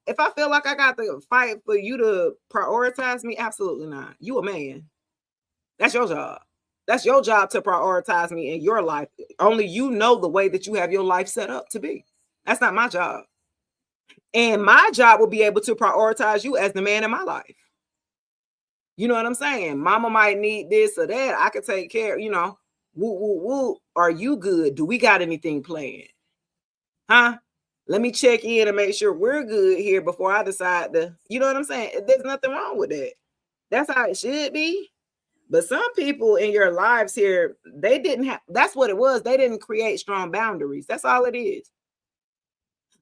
If I feel like I got to fight for you to prioritize me, absolutely not. You a man. That's your job. That's your job to prioritize me in your life. Only you know the way that you have your life set up to be. That's not my job. And my job will be able to prioritize you as the man in my life. You know what I'm saying? Mama might need this or that. I could take care, you know, Woo, woo, woo. Are you good? Do we got anything planned? Huh? Let me check in and make sure we're good here before I decide to, you know what I'm saying? There's nothing wrong with that. That's how it should be. But some people in your lives here, they didn't have, that's what it was. They didn't create strong boundaries. That's all it is.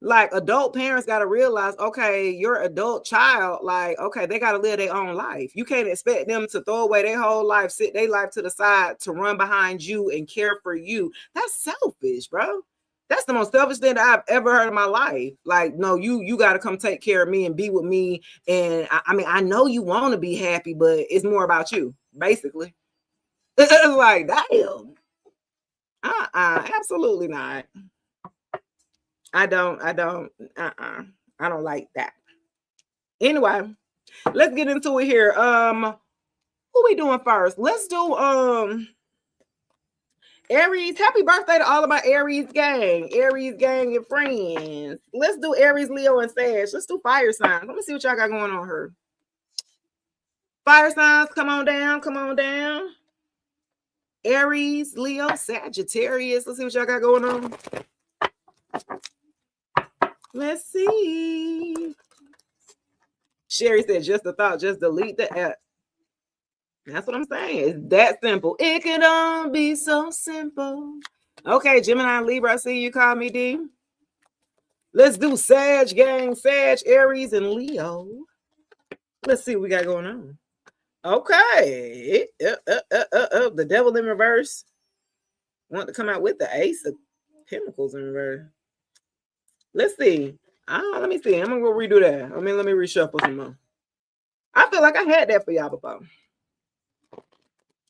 Like adult parents got to realize, okay, your adult child, like, okay, they got to live their own life. You can't expect them to throw away their whole life, sit their life to the side to run behind you and care for you. That's selfish, bro. That's the most selfish thing that I've ever heard in my life. Like, no, you got to come take care of me and be with me. And I mean, I know you want to be happy, but it's more about you, basically. It's like, damn. Absolutely not. I don't I don't like that. Anyway, let's get into it here. Who we doing first? Let's do Aries. Happy birthday to all of my Aries gang and friends. Let's do Aries, Leo, and Sag. Let's do fire signs. Let me see what y'all got going on here. Fire signs, come on down. Aries, Leo, Sagittarius. Let's see what y'all got going on. Let's see. Sherry said, just a thought, just delete the app. That's what I'm saying. It's that simple. It could all be so simple. Okay, Gemini, Libra, I see you call me D. Let's do Sag gang, Sag, Aries, and Leo. Let's see what we got going on. Okay. The devil in reverse. Want to come out with the Ace of Pentacles in reverse. Let's see. Let me see. I'm gonna go redo that. Let me reshuffle some more. I feel like I had that for y'all before.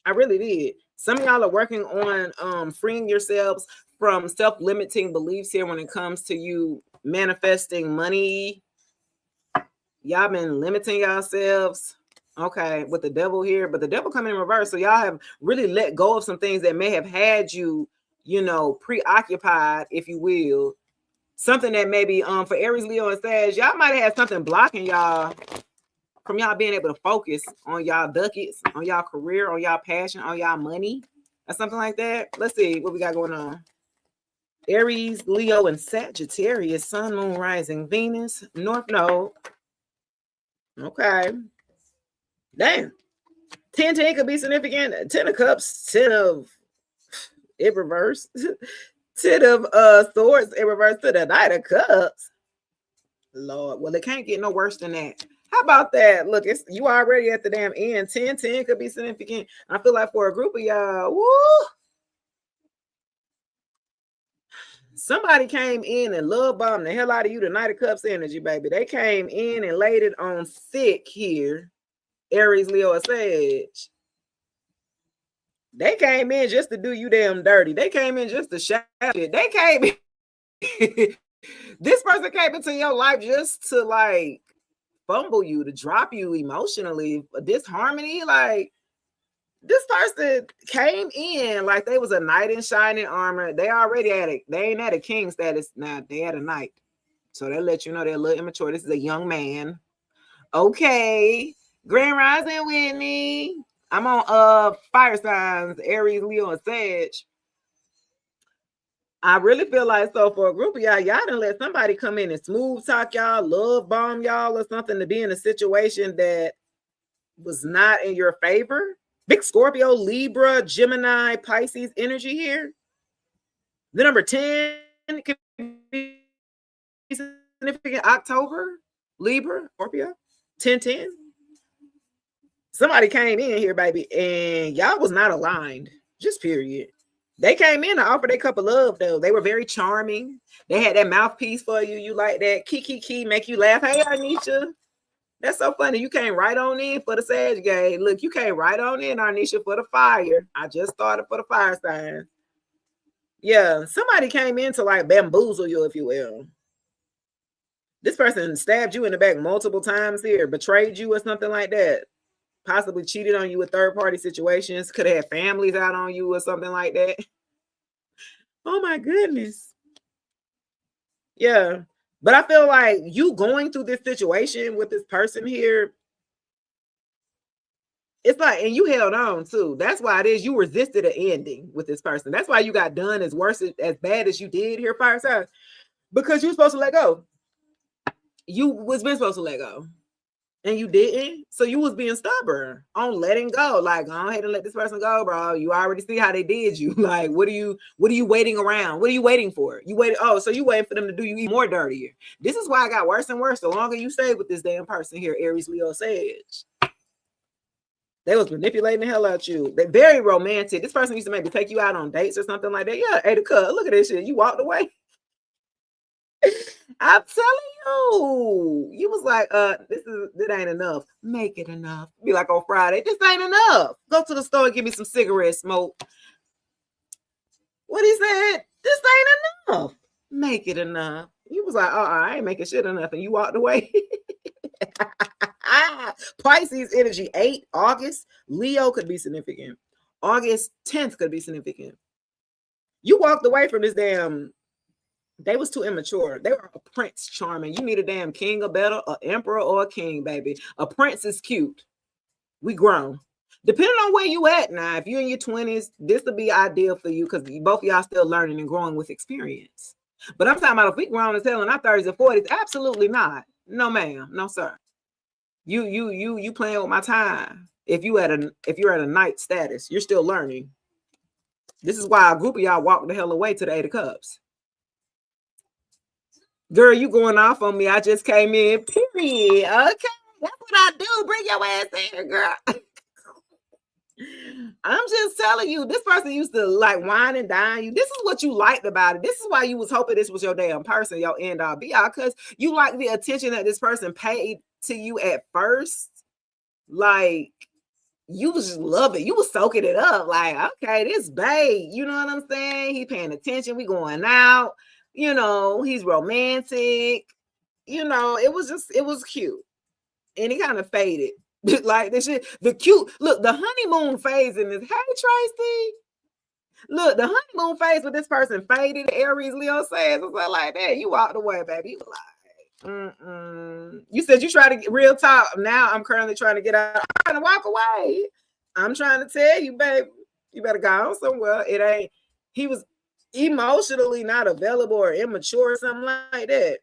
I really did. Some of y'all are working on freeing yourselves from self-limiting beliefs here when it comes to you manifesting money. Y'all been limiting yourselves. Okay, with the devil here, but the devil coming in reverse. So y'all have really let go of some things that may have had you, preoccupied, if you will. Something that maybe for Aries, Leo, and Sag, y'all might have had something blocking y'all from y'all being able to focus on y'all ducats, on y'all career, on y'all passion, on y'all money, or something like that. Let's see what we got going on. Aries, Leo, and Sagittarius, Sun, Moon, Rising, Venus, North Node. Okay. Damn. 10 could be significant. 10 of Cups, 10 of in reverse. 10 of Swords in reverse to the Knight of Cups. Lord, well, it can't get no worse than that. How about that? Look, you already at the damn end. 10 could be significant. I feel like for a group of y'all, woo, somebody came in and love bombed the hell out of you. The Knight of Cups energy, baby. They came in and laid it on thick here. Aries, Leo, and Sag. They came in just to do you damn dirty. They came in just to shout it. They came in. This person came into your life just to like fumble you, to drop you emotionally, disharmony. Like this person came in like they was a knight in shining armor. They already had it. They ain't at a king status now. They had a knight. So they let you know they're a little immature. This is a young man. Okay. Grand Rising Whitney. I'm on fire signs, Aries, Leo, and Sag. I really feel like so for a group of y'all done let somebody come in and smooth talk y'all, love bomb y'all, or something to be in a situation that was not in your favor. Big Scorpio, Libra, Gemini, Pisces energy here. The number 10 can be significant. October, Libra, Scorpio, 10. Somebody came in here, baby, and y'all was not aligned. Just period. They came in and offered a cup of love, though. They were very charming. They had that mouthpiece for you. You like that. Kiki, make you laugh. Hey, Arnisha. That's so funny. You came right on in for the Sag game. Look, you came right on in, Arnisha, for the fire. I just started for the fire sign. Yeah, somebody came in to like bamboozle you, if you will. This person stabbed you in the back multiple times here, betrayed you or something like that. Possibly cheated on you with third-party situations. Could have had families out on you or something like that. Oh my goodness. Yeah. But I feel like you going through this situation with this person here, It's like, and you held on too. That's why it is you resisted an ending with this person. That's why you got done as worse as bad as you did here, fire signs, because you were supposed to let go. You was been supposed to let go. And you didn't. So you was being stubborn on letting go. Like, go ahead and let this person go, bro. You already see how they did you. Like, what are you waiting around? What are you waiting for? You waiting, oh, so you waiting for them to do you even more dirtier. This is why I got worse and worse the longer you stay with this damn person here, Aries, Leo, Sage. They was manipulating the hell out you. They're very romantic. This person used to maybe take you out on dates or something like that. Yeah, Ada Cut. Look at this shit. You walked away. I'm telling you, you was like, this ain't enough. Make it enough. Be like on Friday, this ain't enough. Go to the store and give me some cigarette smoke. What he said, this ain't enough. Make it enough. You was like, oh, I ain't making shit enough, and you walked away. Pisces energy, 8 August. Leo could be significant. August 10th could be significant. You walked away from this damn. They was too immature. They were a prince charming. You need a damn king or better, an emperor or a king, baby. A prince is cute. We grown. Depending on where you at now, if you're in your 20s, this would be ideal for you because both of y'all still learning and growing with experience. But I'm talking about if we grown as hell in our 30s and 40s, absolutely not. No, ma'am. No, sir. You playing with my time. If you're at a night status, you're still learning. This is why a group of y'all walk the hell away to the 8 of Cups. Girl, you going off on me. I just came in, period. Okay, that's what I do. Bring your ass in, girl. I'm just telling you, this person used to like wine and dine you. This is what you liked about it. This is why you was hoping this was your damn person, your end all be all, because you like the attention that this person paid to you at first. Like, you was just loving it. You was soaking it up. Like, okay, this babe, you know what I'm saying? He paying attention. We going out. You know, he's romantic. You know, it was cute. And he kind of faded. Like this shit, the cute look, the honeymoon phase in this. Hey, Tracy. Look, the honeymoon phase with this person faded. Aries, Leo says, it's like that. You walked away, baby. You like, You said you try to get real talk. Now I'm currently trying to get out. I'm trying to walk away. I'm trying to tell you, baby, you better go somewhere. It ain't. He was emotionally not available or immature or something like that.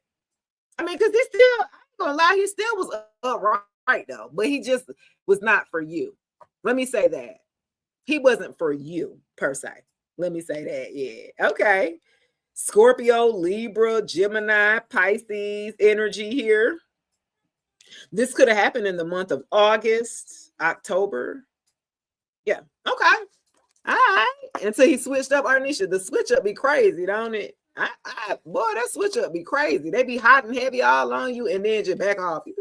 I mean, because he still, I ain't gonna lie, he still was upright though, but he just was not for you. Let me say that. He wasn't for you per se. Let me say that. Yeah. Okay. Scorpio, Libra, Gemini, Pisces energy here. This could have happened in the month of August, October. Yeah. Okay. All right. Until he switched up, Arnisha. The switch up be crazy, don't it? Boy, that switch up be crazy. They be hot and heavy all on you and then just back off. What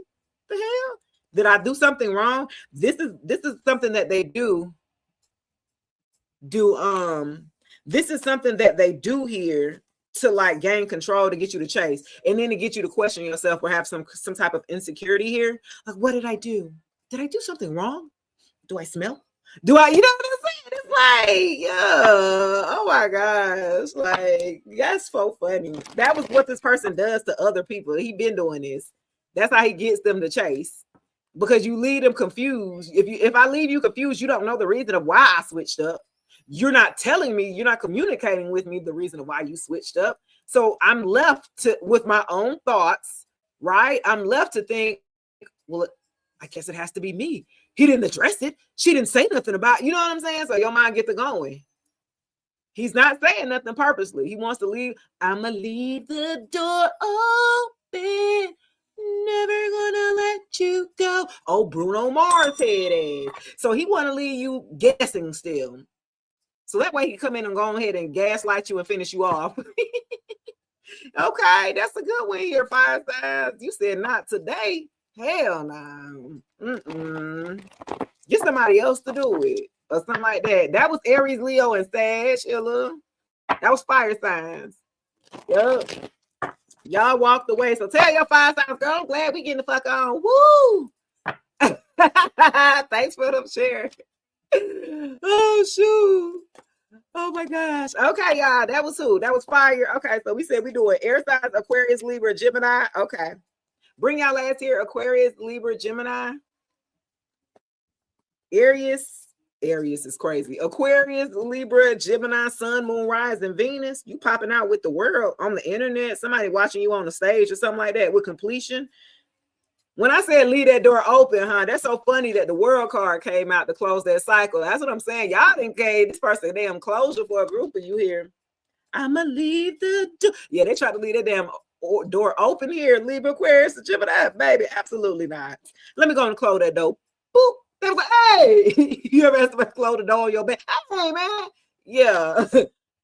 the hell? Did I do something wrong? This is something that they do. This is something that they do here to like gain control, to get you to chase, and then to get you to question yourself or have some type of insecurity here. Like, what did I do? Did I do something wrong? Do I smell? Do I, you know what I'm saying? It's like, yeah, oh my gosh, like, that's so funny. That was what this person does to other people. He been doing this. That's how he gets them to chase. Because you leave them confused. If I leave you confused, you don't know the reason of why I switched up. You're not telling me, you're not communicating with me the reason of why you switched up. So I'm left with my own thoughts, right? I'm left to think, well, I guess it has to be me. He didn't address it. She didn't say nothing about it. You know what I'm saying? So your mind get to going. He's not saying nothing purposely. He wants to leave. I'm going to leave the door open. Never gonna let you go. Oh, Bruno Mars head ass. So he want to leave you guessing still. So that way he can come in and go ahead and gaslight you and finish you off. Okay, that's a good one here, fire signs. You said not today. Hell no. Get somebody else to do it or something like that. That was Aries, Leo, and Sag. That was fire signs. Yup. Y'all walked away. So tell your fire signs, girl, I'm glad we getting the fuck on. Woo! Thanks for them sharing. Oh, shoot. Oh my gosh. Okay, y'all. That was who? That was fire. Okay, so we said we doing air signs, Aquarius, Libra, Gemini. Okay. Bring y'all last here, Aquarius, Libra, Gemini. Aries is crazy. Aquarius, Libra, Gemini, Sun, Moon, Rise, and Venus. You popping out with the world on the internet. Somebody watching you on the stage or something like that with completion. When I said leave that door open, that's so funny that the world card came out to close that cycle. That's what I'm saying. Y'all didn't gave this person damn closure for a group of you here. I'ma leave the door. Yeah, they tried to leave that damn door open here. Libra, Aquarius, Gemini, baby. Absolutely not. Let me go and close that door. Boop. They was like, hey, you ever asked somebody to close the door on your bed? Hey, man. Yeah.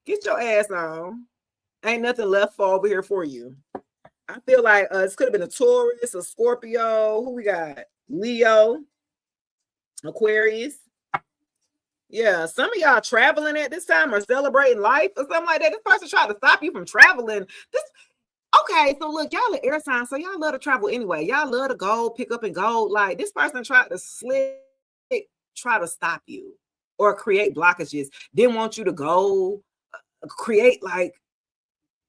Get your ass on. Ain't nothing left for over here for you. I feel like this could have been a Taurus, a Scorpio. Who we got? Leo, Aquarius. Yeah, some of y'all traveling at this time or celebrating life or something like that. This person tried to stop you from traveling. Okay, so look, y'all are air signs, so y'all love to travel anyway. Y'all love to go, pick up and go. Like, this person tried to try to stop you or create blockages. Didn't want you to go, create like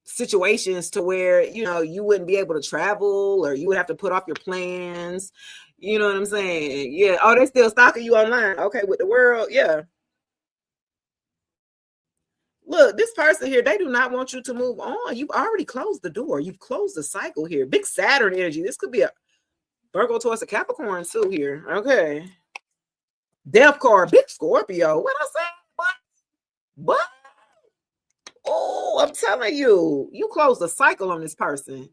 situations to where, you wouldn't be able to travel or you would have to put off your plans. You know what I'm saying? Yeah. Oh, they still stalking you online. Okay, with the world. Yeah. Look, this person here, they do not want you to move on. You've already closed the door. You've closed the cycle here. Big Saturn energy. This could be a Virgo towards a Capricorn too here. Okay. Death card. Big Scorpio. What I say? What? Oh, I'm telling you, you closed the cycle on this person.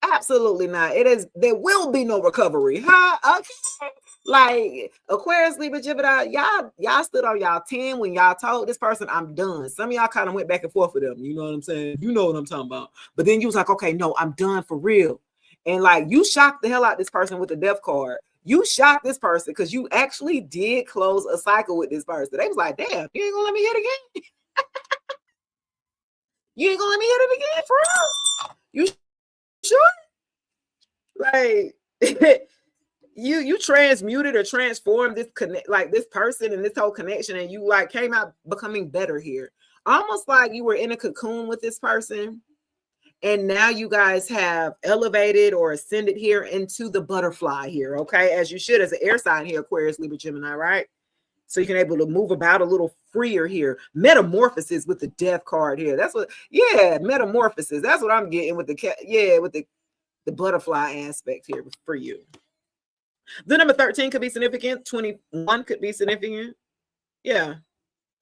Absolutely not. There will be no recovery. Okay. Like Aquarius, Libra, Gemini, y'all stood on y'all 10 when y'all told this person I'm done. Some of y'all kind of went back and forth with them. You know what I'm saying? You know what I'm talking about. But then you was like, okay, no, I'm done for real. And like you shocked the hell out of this person with the death card. You shocked this person because you actually did close a cycle with this person. They was like, damn, you ain't gonna let me hit again. You ain't gonna let me hit it again for real? You sure? Like you transmuted or transformed this this person and this whole connection, and you like came out becoming better here. Almost like you were in a cocoon with this person, and now you guys have elevated or ascended here into the butterfly here, okay? As you should as an air sign here, Aquarius, Libra, Gemini, right? So you can able to move about a little freer here. Metamorphosis with the death card here. That's what, metamorphosis. That's what I'm getting with the butterfly aspect here for you. The number 13 could be significant. 21 could be significant. Yeah.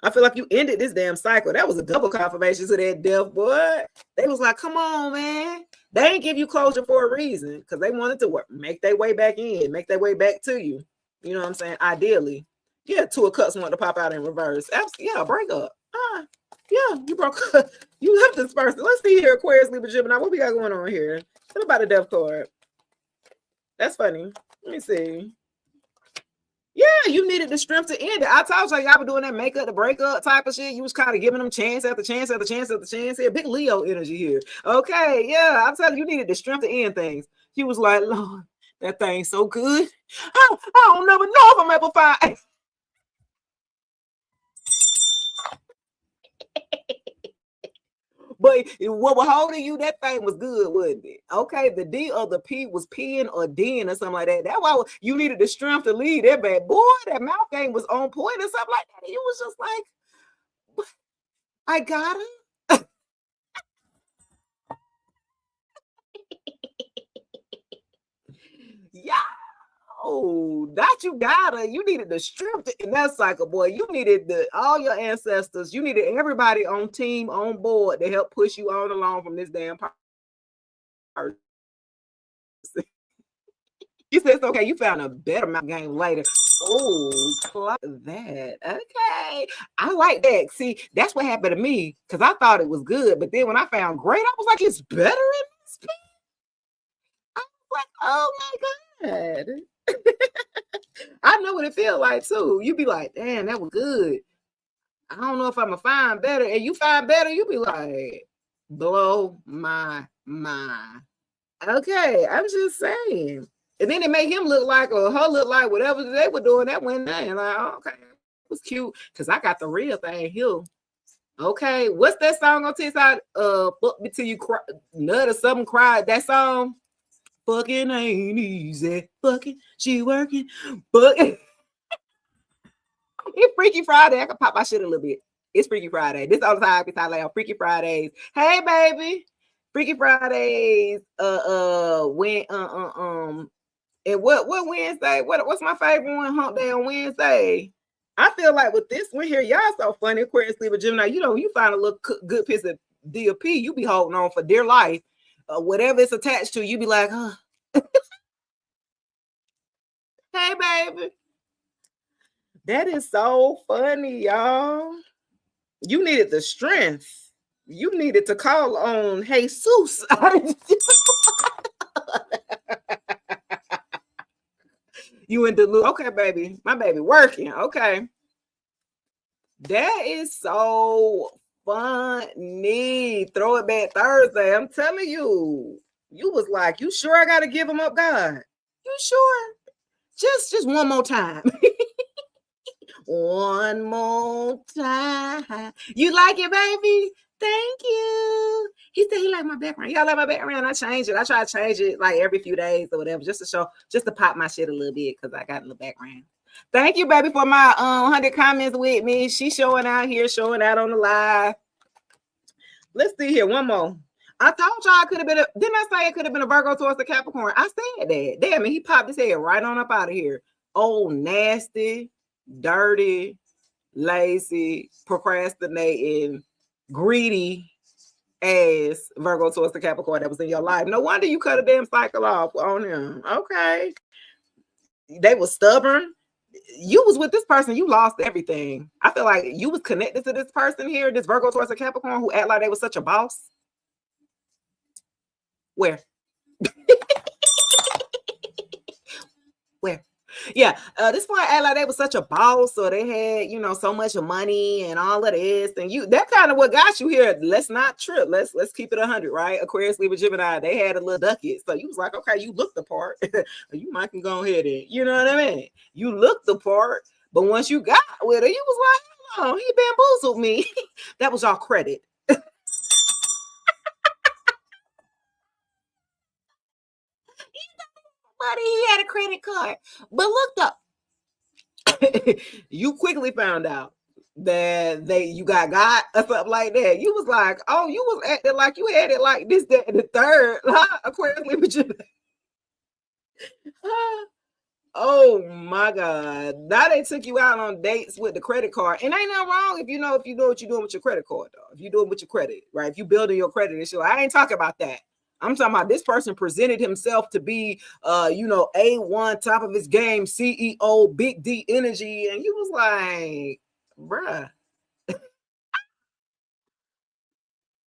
I feel like you ended this damn cycle. That was a double confirmation to that death, boy. They was like, come on, man. They ain't give you closure for a reason because they wanted to make their way back in, make their way back to you. You know what I'm saying? Ideally. Yeah, two of cups want to pop out in reverse. Yeah, break up. Yeah, you broke up. You left this person. Let's see here, Aquarius, Libra, Gemini. What we got going on here? What about the death card? That's funny. Let me see. Yeah, you needed the strength to end it. I told y'all were doing that makeup to break up type of shit. You was kind of giving them chance after chance after chance after chance here. Big Leo energy here. Okay, yeah, I'm telling you, needed the strength to end things. He was like, Lord, that thing's so good. I don't never know if I'm able to find. But what was holding you, that thing was good, wasn't it? Okay, the D or the P was peeing or D'ing or something like that. That's why you needed the strength to lead that bad boy. That mouth game was on point or something like that. It was just like, I got her. Yeah. Oh, that you got her. You needed the strength in that cycle, boy. You needed all your ancestors. You needed everybody on team, on board to help push you on along from this damn person. You said it's okay. You found a better mouth game later. Oh, that. Okay. I like that. See, that's what happened to me because I thought it was good. But then when I found great, I was like, it's better in this. I was like, oh my God. I know what it feels like too. You be like, damn, that was good. I don't know if I'm gonna find better. And you find better, you be like, blow my mind. Okay, I'm just saying. And then it made him look like or her look like whatever they were doing that went down. Like, oh, okay, it was cute because I got the real thing here. Okay, what's that song on TikTok? Fuck me till you cry, nut or something. Cried that song. Fucking ain't easy. Fucking, she working. Fucking. It's Freaky Friday. I can pop my shit a little bit. It's Freaky Friday. This all the time I like on Freaky Fridays. Hey baby. Freaky Fridays. When and what Wednesday? What's my favorite one? Hump Day on Wednesday. I feel like with this one here, y'all so funny. Aquarius, Libra, Gemini. You know, you find a little good piece of DOP, you be holding on for dear life. Whatever it's attached to, you be like, huh. Hey, baby. That is so funny, y'all. You needed the strength. You needed to call on Jesus. You in Duluth. Okay, baby. My baby working. Okay. That is so funny. Throw it back Thursday. I'm telling you. You was like, you sure I got to give him up, God? You sure? Just one more time. One more time. You like it, baby? Thank you. He said he liked my background. Y'all like my background? I changed it. I try to change it like every few days or whatever, just to pop my shit a little bit because I got a little background. Thank you, baby, for my 100 comments with me. She's showing out here, showing out on the live. Let's see here. One more. I told y'all it could have been didn't I say it could have been a Virgo towards the Capricorn? I said that. Damn it, he popped his head right on up out of here. Oh, nasty, dirty, lazy, procrastinating, greedy ass Virgo towards the Capricorn that was in your life. No wonder you cut a damn cycle off on him. Okay. They were stubborn. You was with this person, you lost everything. I feel like you was connected to this person here, this Virgo towards the Capricorn who act like they was such a boss. Where? Where? Yeah, this one act like they was such a boss, or they had, you know, so much money and all of this, and you that kind of what got you here. Let's not trip. Let's keep it 100, right? Aquarius, Libra, Gemini. They had a little ducket, so you was like, okay, you look the part. You might can go ahead and, you know what I mean. You look the part, but once you got with her, you was like, oh, he bamboozled me. That was all credit. Buddy, he had a credit card, but looked up. You quickly found out that you got or something like that. You was like, oh, you was acting like you had it like this, that, and the third. Aquarius, Libra, Gemini. Oh my God. Now they took you out on dates with the credit card. And ain't nothing wrong if you know what you're doing with your credit card, though. If you're doing with your credit, right? If you building your credit and shit, I ain't talking about that. I'm talking about this person presented himself to be A1, top of his game, CEO, big D energy. And you was like, bruh.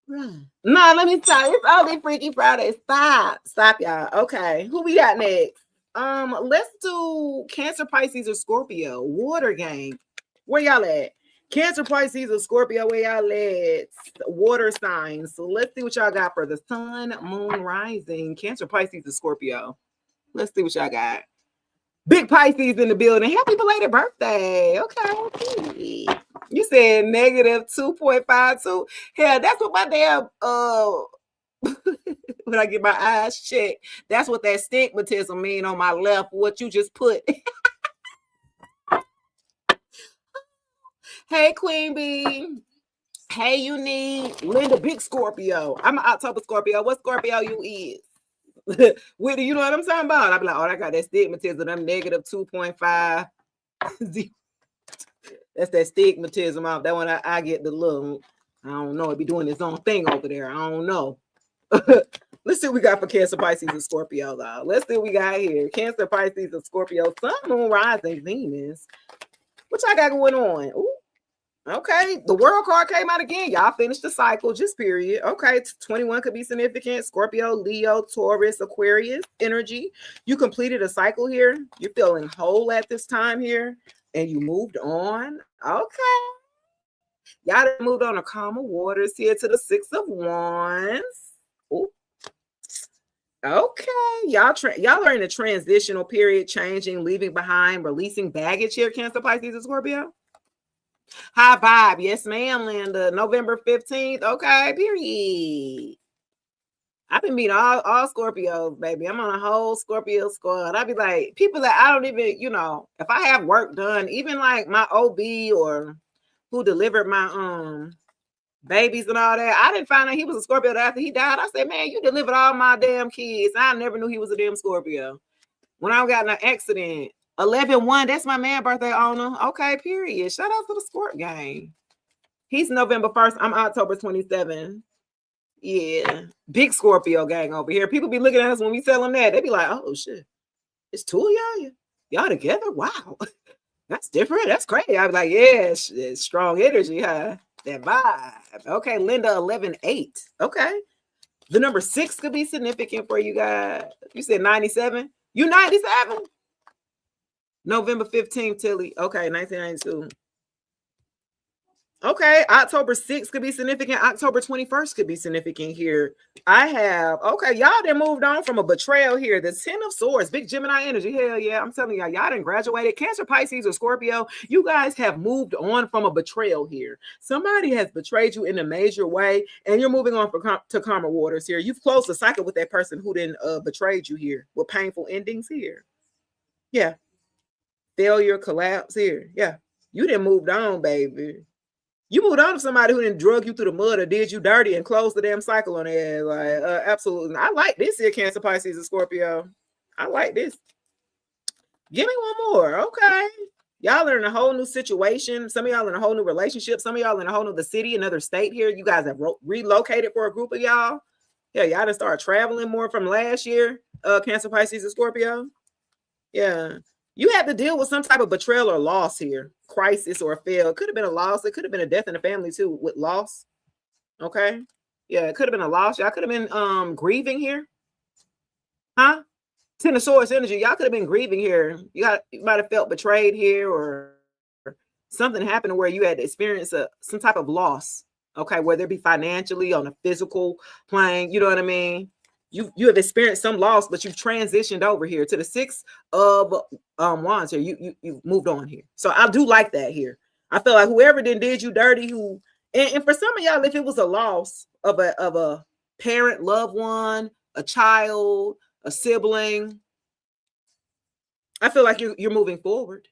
Bruh. No, let me stop. It's only Freaky Friday. Stop, y'all. Okay. Who we got next? Let's do Cancer, Pisces, or Scorpio. Water gang. Where y'all at? Cancer, Pisces, or Scorpio, where y'all at? Water signs. So let's see what y'all got for the sun, moon, rising. Cancer, Pisces, or Scorpio. Let's see what y'all got. Big Pisces in the building. Happy belated birthday. Okay. You said negative 2.52. Hell, that's what my damn when I get my eyes checked. That's what that stigmatism mean on my left. What you just put. Hey, Queen Bee. Hey, Unique. Linda, big Scorpio. I'm an October Scorpio. What Scorpio you is? With you know what I'm talking about? I be like, oh, I got that stigmatism. I'm negative 2.5. That's that stigmatism out. That one I get the look. I don't know. It be doing its own thing over there. I don't know. Let's see what we got for Cancer, Pisces, and Scorpio, though. Let's see what we got here. Cancer, Pisces, and Scorpio. Sun, moon, rising, Venus. What y'all got going on? Ooh. Okay, the world card came out again. Y'all finished the cycle, just period. Okay, 21 could be significant. Scorpio, Leo, Taurus, Aquarius energy. You completed a cycle here. You're feeling whole at this time here, and you moved on. Okay. Y'all moved on to calmer waters here to the 6 of Wands. Ooh. Okay, y'all are in a transitional period, changing, leaving behind, releasing baggage here, Cancer, Pisces, and Scorpio. High vibe. Yes, ma'am, Linda. November 15th. Okay, period. I've been meeting all Scorpios, baby. I'm on a whole Scorpio squad. I'd be like, people that I don't even, if I have work done, even like my OB or who delivered my babies and all that, I didn't find out he was a Scorpio after he died. I said, man, you delivered all my damn kids. I never knew he was a damn Scorpio. When I got in an accident, 11-1, that's my man birthday owner. Okay, period. Shout out to the Scorp gang. He's November 1st. I'm October 27th. Yeah, big Scorpio gang over here. People be looking at us when we tell them that. They be like, oh, shit. It's two of y'all together? Wow. That's different. That's crazy. I be like, yeah, it's strong energy, huh? That vibe. Okay, Linda, 11-8. Okay. The number 6 could be significant for you guys. You said 97? You 97? November 15th, Tilly. Okay, 1992. Okay, October 6th could be significant. October 21st could be significant here. Okay, y'all done moved on from a betrayal here. The 10 of Swords, big Gemini energy. Hell yeah, I'm telling y'all done graduated. Cancer, Pisces, or Scorpio, you guys have moved on from a betrayal here. Somebody has betrayed you in a major way, and you're moving on to karma waters here. You've closed the cycle with that person who then betrayed you here with painful endings here. Yeah. Failure, collapse here. Yeah. You done moved on, baby. You moved on to somebody who didn't drug you through the mud or did you dirty and closed the damn cycle on their ass. Like, absolutely. I like this here, Cancer, Pisces, and Scorpio. I like this. Give me one more. Okay. Y'all are in a whole new situation. Some of y'all in a whole new relationship. Some of y'all in a whole new city, another state here. You guys have relocated for a group of y'all. Yeah, y'all done started traveling more from last year. Cancer, Pisces, and Scorpio. Yeah. You had to deal with some type of betrayal or loss here, crisis or fail. It could have been a loss. It could have been a death in the family too with loss. Okay. Yeah, it could have been a loss. Y'all could have been grieving here. Huh? 10 of Swords energy. Y'all could have been grieving here. You might have felt betrayed here or something happened where you had to experience some type of loss. Okay, whether it be financially, on a physical plane, you know what I mean? You have experienced some loss, but you've transitioned over here to the 6 of wands here. You've moved on here. So I do like that here. I feel like whoever did you dirty, and for some of y'all, if it was a loss of a parent, loved one, a child, a sibling, I feel like you're moving forward.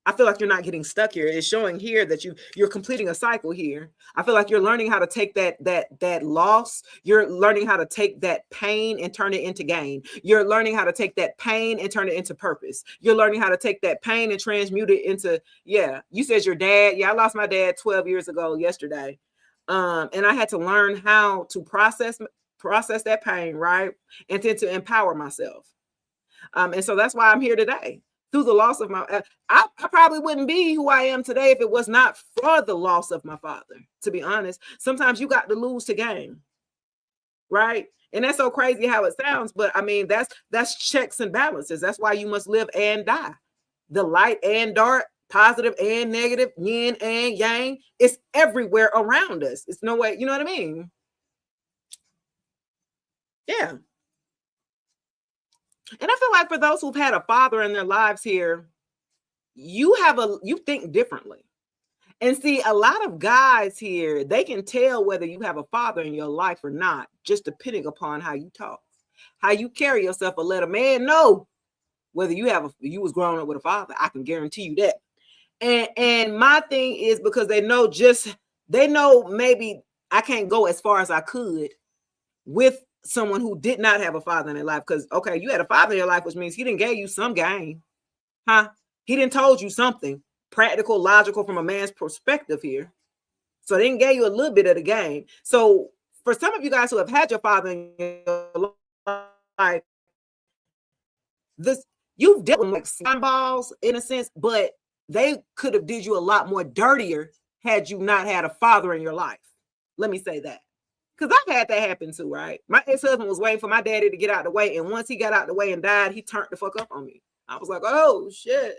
I feel like you're not getting stuck here. It's showing here that you're completing a cycle here. I feel like you're learning how to take that loss. You're learning how to take that pain and turn it into gain. You're learning how to take that pain and turn it into purpose. You're learning how to take that pain and transmute it into, yeah, you said your dad. Yeah, I lost my dad 12 years ago yesterday. And I had to learn how to process that pain, right? And then to empower myself. And so that's why I'm here today. Through the loss of my, I probably wouldn't be who I am today if it was not for the loss of my father, to be honest. Sometimes you got to lose to gain, right? And that's so crazy how it sounds, but I mean, that's checks and balances. That's why you must live and die. The light and dark, positive and negative, yin and yang, it's everywhere around us. It's no way, you know what I mean? Yeah. And I feel like for those who've had a father in their lives here, you think differently. And see, a lot of guys here, they can tell whether you have a father in your life or not, just depending upon how you talk, how you carry yourself, or let a man know whether you was growing up with a father. I can guarantee you that. And my thing is because they know maybe I can't go as far as I could with someone who did not have a father in their life. Because, okay, you had a father in your life, which means he didn't give you some game. Huh? He didn't told you something practical, logical from a man's perspective here. So they didn't give you a little bit of the game. So for some of you guys who have had your father in your life, you've dealt with like slime balls in a sense, but they could have did you a lot more dirtier had you not had a father in your life. Let me say that. Because I've had that happen too, right? My ex-husband was waiting for my daddy to get out the way. And once he got out the way and died, he turned the fuck up on me. I was like, oh, shit.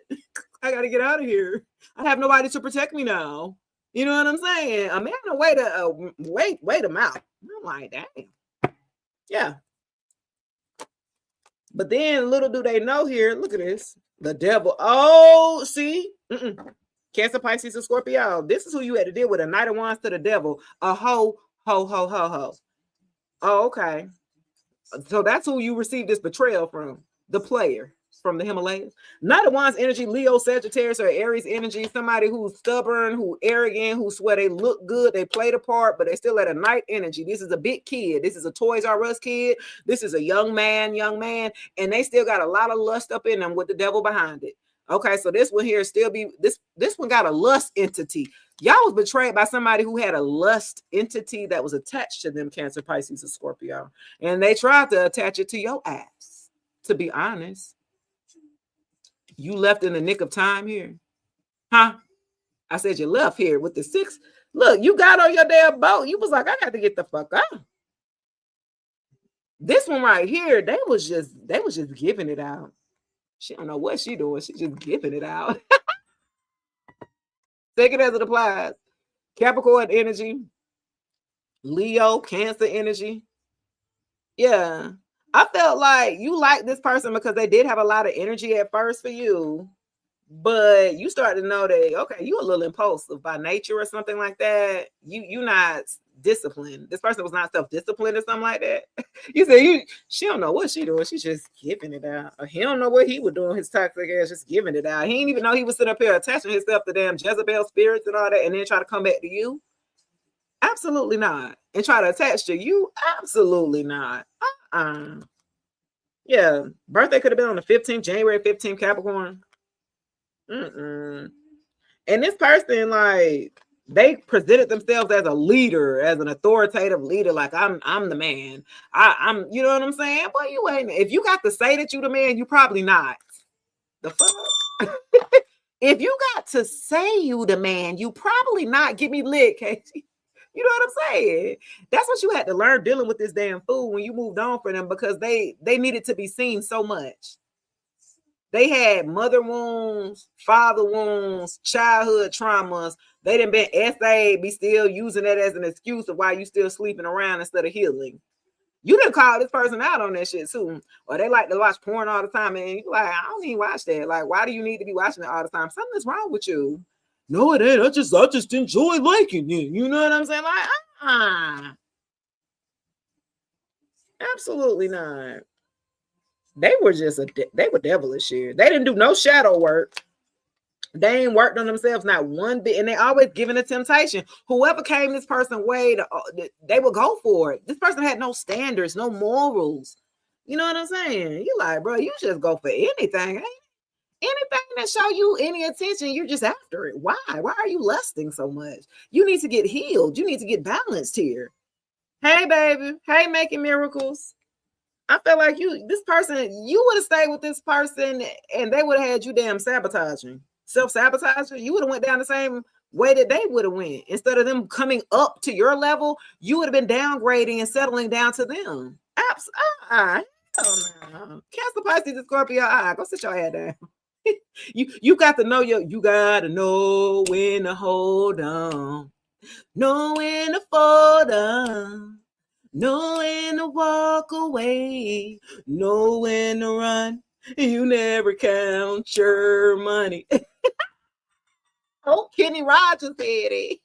I got to get out of here. I have nobody to protect me now. You know what I'm saying? A man will wait him out. I'm like, damn. Yeah. But then little do they know here, look at this. The devil. Oh, see? Cancer, Pisces, and Scorpio. This is who you had to deal with. A Knight of Wands to the devil. A ho. Oh, okay. So that's who you receive this betrayal from, the player from the Himalayas. Not the one's energy, Leo, Sagittarius, or Aries energy. Somebody who's stubborn, who arrogant, who swear they look good, they play the part, but they still at a night energy. This is a big kid. This is a Toys R Us kid. This is a young man, and they still got a lot of lust up in them with the devil behind it. Okay, so this one here still be this one got a lust entity. Y'all was betrayed by somebody who had a lust entity that was attached to them, Cancer, Pisces, and Scorpio. And they tried to attach it to your ass. To be honest, you left in the nick of time here. Huh? I said you left here with the 6. Look, you got on your damn boat. You was like, I got to get the fuck out. This one right here, they was just giving it out. She don't know what she doing. She just giving it out. Take it as it applies. Capricorn energy, Leo, Cancer energy. Yeah. I felt like you like this person because they did have a lot of energy at first for you, but you start to know that, okay, you a little impulsive by nature or something like that. You not disciplined. This person was not self-disciplined or something like that. You said she don't know what she doing. She's just giving it out. Or he don't know what he was doing. His toxic ass just giving it out. He didn't even know he was sitting up here attaching himself to damn Jezebel spirits and all that, and then try to come back to you. Absolutely not. And try to attach to you. Absolutely not. Yeah, birthday could have been on the 15th, January 15th, Capricorn. And this person, like, they presented themselves as a leader, as an authoritative leader. Like, I'm the man. I'm, you know what I'm saying? Boy, you ain't. If you got to say that you the man, you probably not. The fuck? If you got to say you the man, you probably not. Get me lit, Casey. You know what I'm saying? That's what you had to learn dealing with this damn fool when you moved on for them, because they needed to be seen so much. They had mother wounds, father wounds, childhood traumas. They done been essayed, be still using that as an excuse of why you still sleeping around instead of healing. You done call this person out on that shit too. Or they like to watch porn all the time, and you're like, I don't even watch that. Like, why do you need to be watching it all the time? Something's wrong with you. No, it ain't. I just enjoy liking it. You know what I'm saying? Like, absolutely not. They were they were devilish here. They didn't do no shadow work. They ain't worked on themselves not one bit, and they always given a temptation. Whoever came this person way, they would go for it. This person had no standards, no morals. You know what I'm saying? You like, bro, you just go for anything. Anything that show you any attention, you're just after it. Why? Why are you lusting so much? You need to get healed. You need to get balanced here. Hey, baby. Hey, making miracles. I feel like this person, you would have stayed with this person and they would have had you damn sabotaging, self-sabotaging. You would have went down the same way that they would have went. Instead of them coming up to your level, you would have been downgrading and settling down to them. Hell no. Cancer, Pisces, and Scorpio. Go sit your head down. You got to know you got to know when to hold on, know when to fold on. Know when to walk away, know when to run. You never count your money. Oh, Kenny Rogers said it.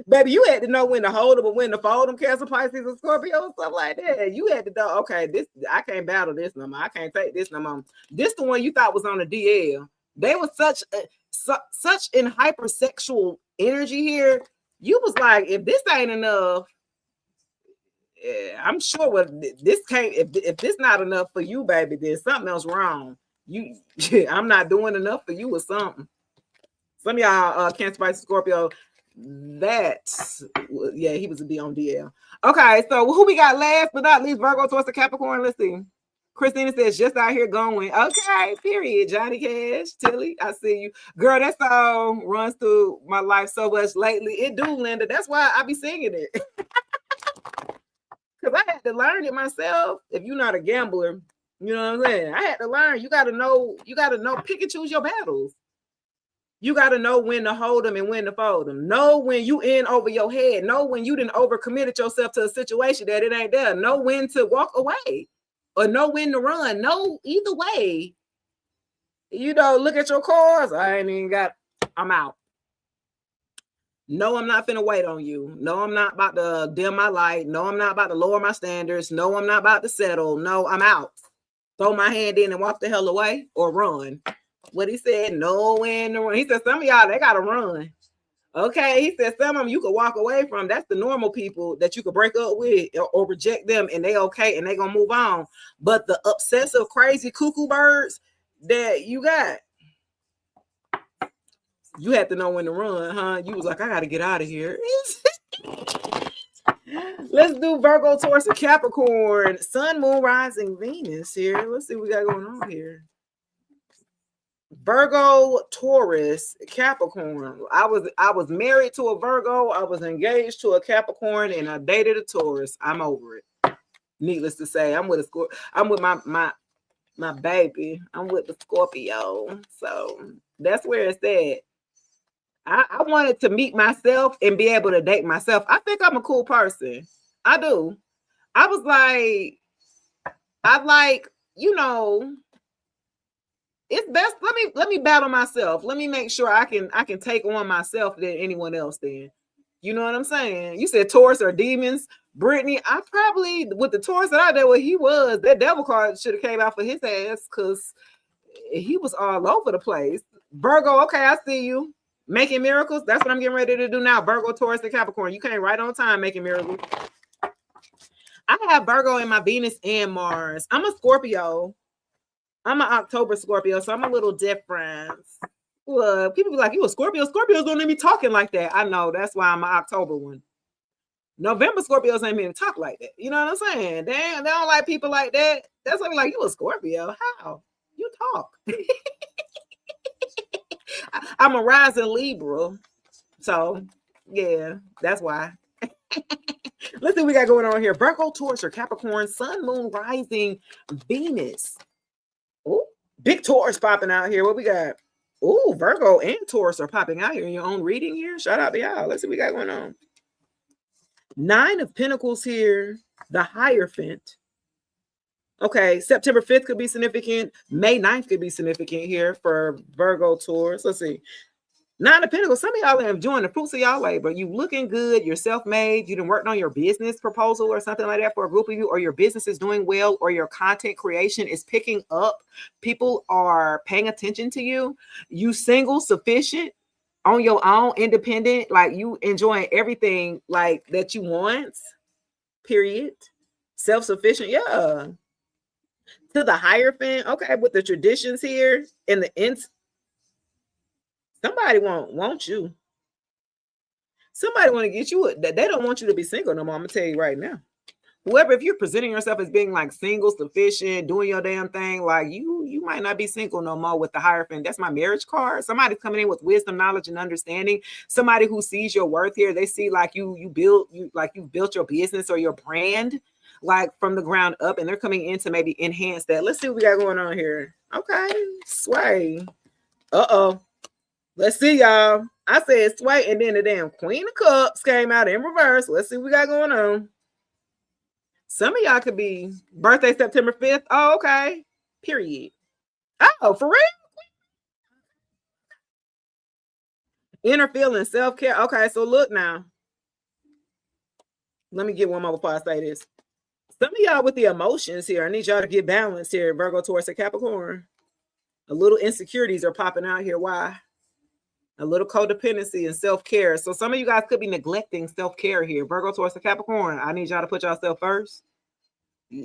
Baby, you had to know when to hold them and when to fold them, Cancer, Pisces, and Scorpio, and stuff like that. You had to know, okay, I can't battle this no more. I can't take this no more. This the one you thought was on the DL. They were such in hypersexual energy here. You was like, if this ain't enough, I'm sure what this can't. If this not enough for you, baby, then something else wrong. I'm not doing enough for you or something. Some of y'all, Cancer, Pisces, Scorpio, he was a D on DL. Okay, so who we got last but not least? Virgo, towards the Capricorn. Let's see. Christina says, just out here going. Okay, period. Johnny Cash, Tilly, I see you. Girl, that song runs through my life so much lately. It do, Linda. That's why I be singing it. Because I had to learn it myself. If you're not a gambler, you know what I'm saying? I had to learn. You got to know, pick and choose your battles. You got to know when to hold them and when to fold them. Know when you in over your head. Know when you didn't overcommitted yourself to a situation that it ain't there. Know when to walk away. Or know when to run. Know either way. Look at your cards. I'm out. No, I'm not finna wait on you. No, I'm not about to dim my light. No, I'm not about to lower my standards. No, I'm not about to settle. No, I'm out. Throw my hand in and walk the hell away or run. What he said, no in the run. He said, some of y'all, they gotta run. Okay, he said some of them you could walk away from. That's the normal people that you could break up with or reject them, and they okay and they gonna move on. But the obsessive, crazy cuckoo birds that you got, you had to know when to run, huh? You was like, I gotta get out of here. Let's do Virgo, Taurus, and Capricorn. Sun, Moon, Rising, Venus here. Let's see what we got going on here. Virgo, Taurus, Capricorn. I was married to a Virgo. I was engaged to a Capricorn, and I dated a Taurus. I'm over it. Needless to say, I'm with my baby. I'm with the Scorpio. So that's where it's at. I wanted to meet myself and be able to date myself. I think I'm a cool person. I do. I was like, it's best. Let me battle myself. Let me make sure I can take on myself than anyone else. Then, you know what I'm saying? You said Taurus or demons, Brittany. I probably with the Taurus that I did what he was. That devil card should have came out for his ass because he was all over the place. Virgo, okay, I see you. Making miracles. That's what I'm getting ready to do now. Virgo, Taurus, and Capricorn. You came right on time making miracles. I have Virgo in my Venus and Mars. I'm a Scorpio. I'm an October Scorpio, so I'm a little different. Well, people be like, you a Scorpio? Scorpios don't let me talking like that. I know. That's why I'm an October one. November Scorpios ain't mean to talk like that. You know what I'm saying? They don't like people like that. That's why I'm like, you a Scorpio. How? You talk. I'm a rising Libra. So, yeah, that's why. Let's see what we got going on here. Virgo, Taurus, or Capricorn, Sun, Moon, Rising, Venus. Oh, big Taurus popping out here. What we got? Oh, Virgo and Taurus are popping out here in your own reading here. Shout out to y'all. Let's see what we got going on. 9 of Pentacles here. The Hierophant. Okay, September 5th could be significant. May 9th could be significant here for Virgo, Taurus. Let's see. 9 of Pentacles. Some of y'all are enjoying the fruits of y'all labor. You looking good. You're self-made. You done worked on your business proposal or something like that for a group of you, or your business is doing well, or your content creation is picking up. People are paying attention to you. You single, sufficient, on your own, independent, like you enjoying everything like that you want. Period. Self-sufficient. Yeah. To the Hierophant. Okay, with the traditions here and the ends. Somebody want you. Somebody want to get you. They don't want you to be single no more. I'm gonna tell you right now. Whoever, if you're presenting yourself as being like single, sufficient, doing your damn thing, like you might not be single no more with the Hierophant. That's my marriage card. Somebody's coming in with wisdom, knowledge, and understanding. Somebody who sees your worth here. They see like you've built your business or your brand like from the ground up, and they're coming in to maybe enhance that. Let's see what we got going on here. Okay, sway. Uh-oh. Let's see, y'all. I said sway, and then the damn Queen of Cups came out in reverse. Let's see what we got going on. Some of y'all could be birthday September 5th. Oh, okay. Period. Oh, for real? Inner feeling, self-care. Okay, so look now. Let me get one more before I say this. Some of y'all with the emotions here, I need y'all to get balanced here, Virgo, Taurus, and Capricorn. A little insecurities are popping out here. Why? A little codependency and self-care. So some of you guys could be neglecting self-care here. Virgo, Taurus, and Capricorn. I need y'all to put yourself first.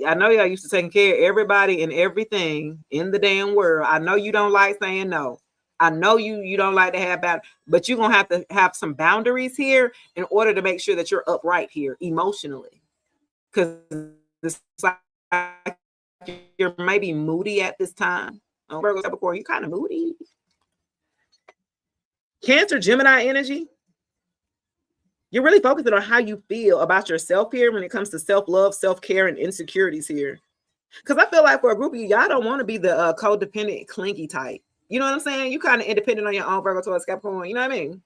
I know y'all used to taking care of everybody and everything in the damn world. I know you don't like saying no. I know you don't like to have bad, but you're gonna have to have some boundaries here in order to make sure that you're upright here emotionally. Because it's like you're maybe moody at this time. Virgo, Capricorn, you kind of moody. Cancer, Gemini energy. You're really focusing on how you feel about yourself here when it comes to self-love, self-care, and insecurities here. Because I feel like for a group of you, y'all don't want to be the codependent, clingy type. You know what I'm saying? You kind of independent on your own, Virgo, Taurus, Capricorn. You know what I mean?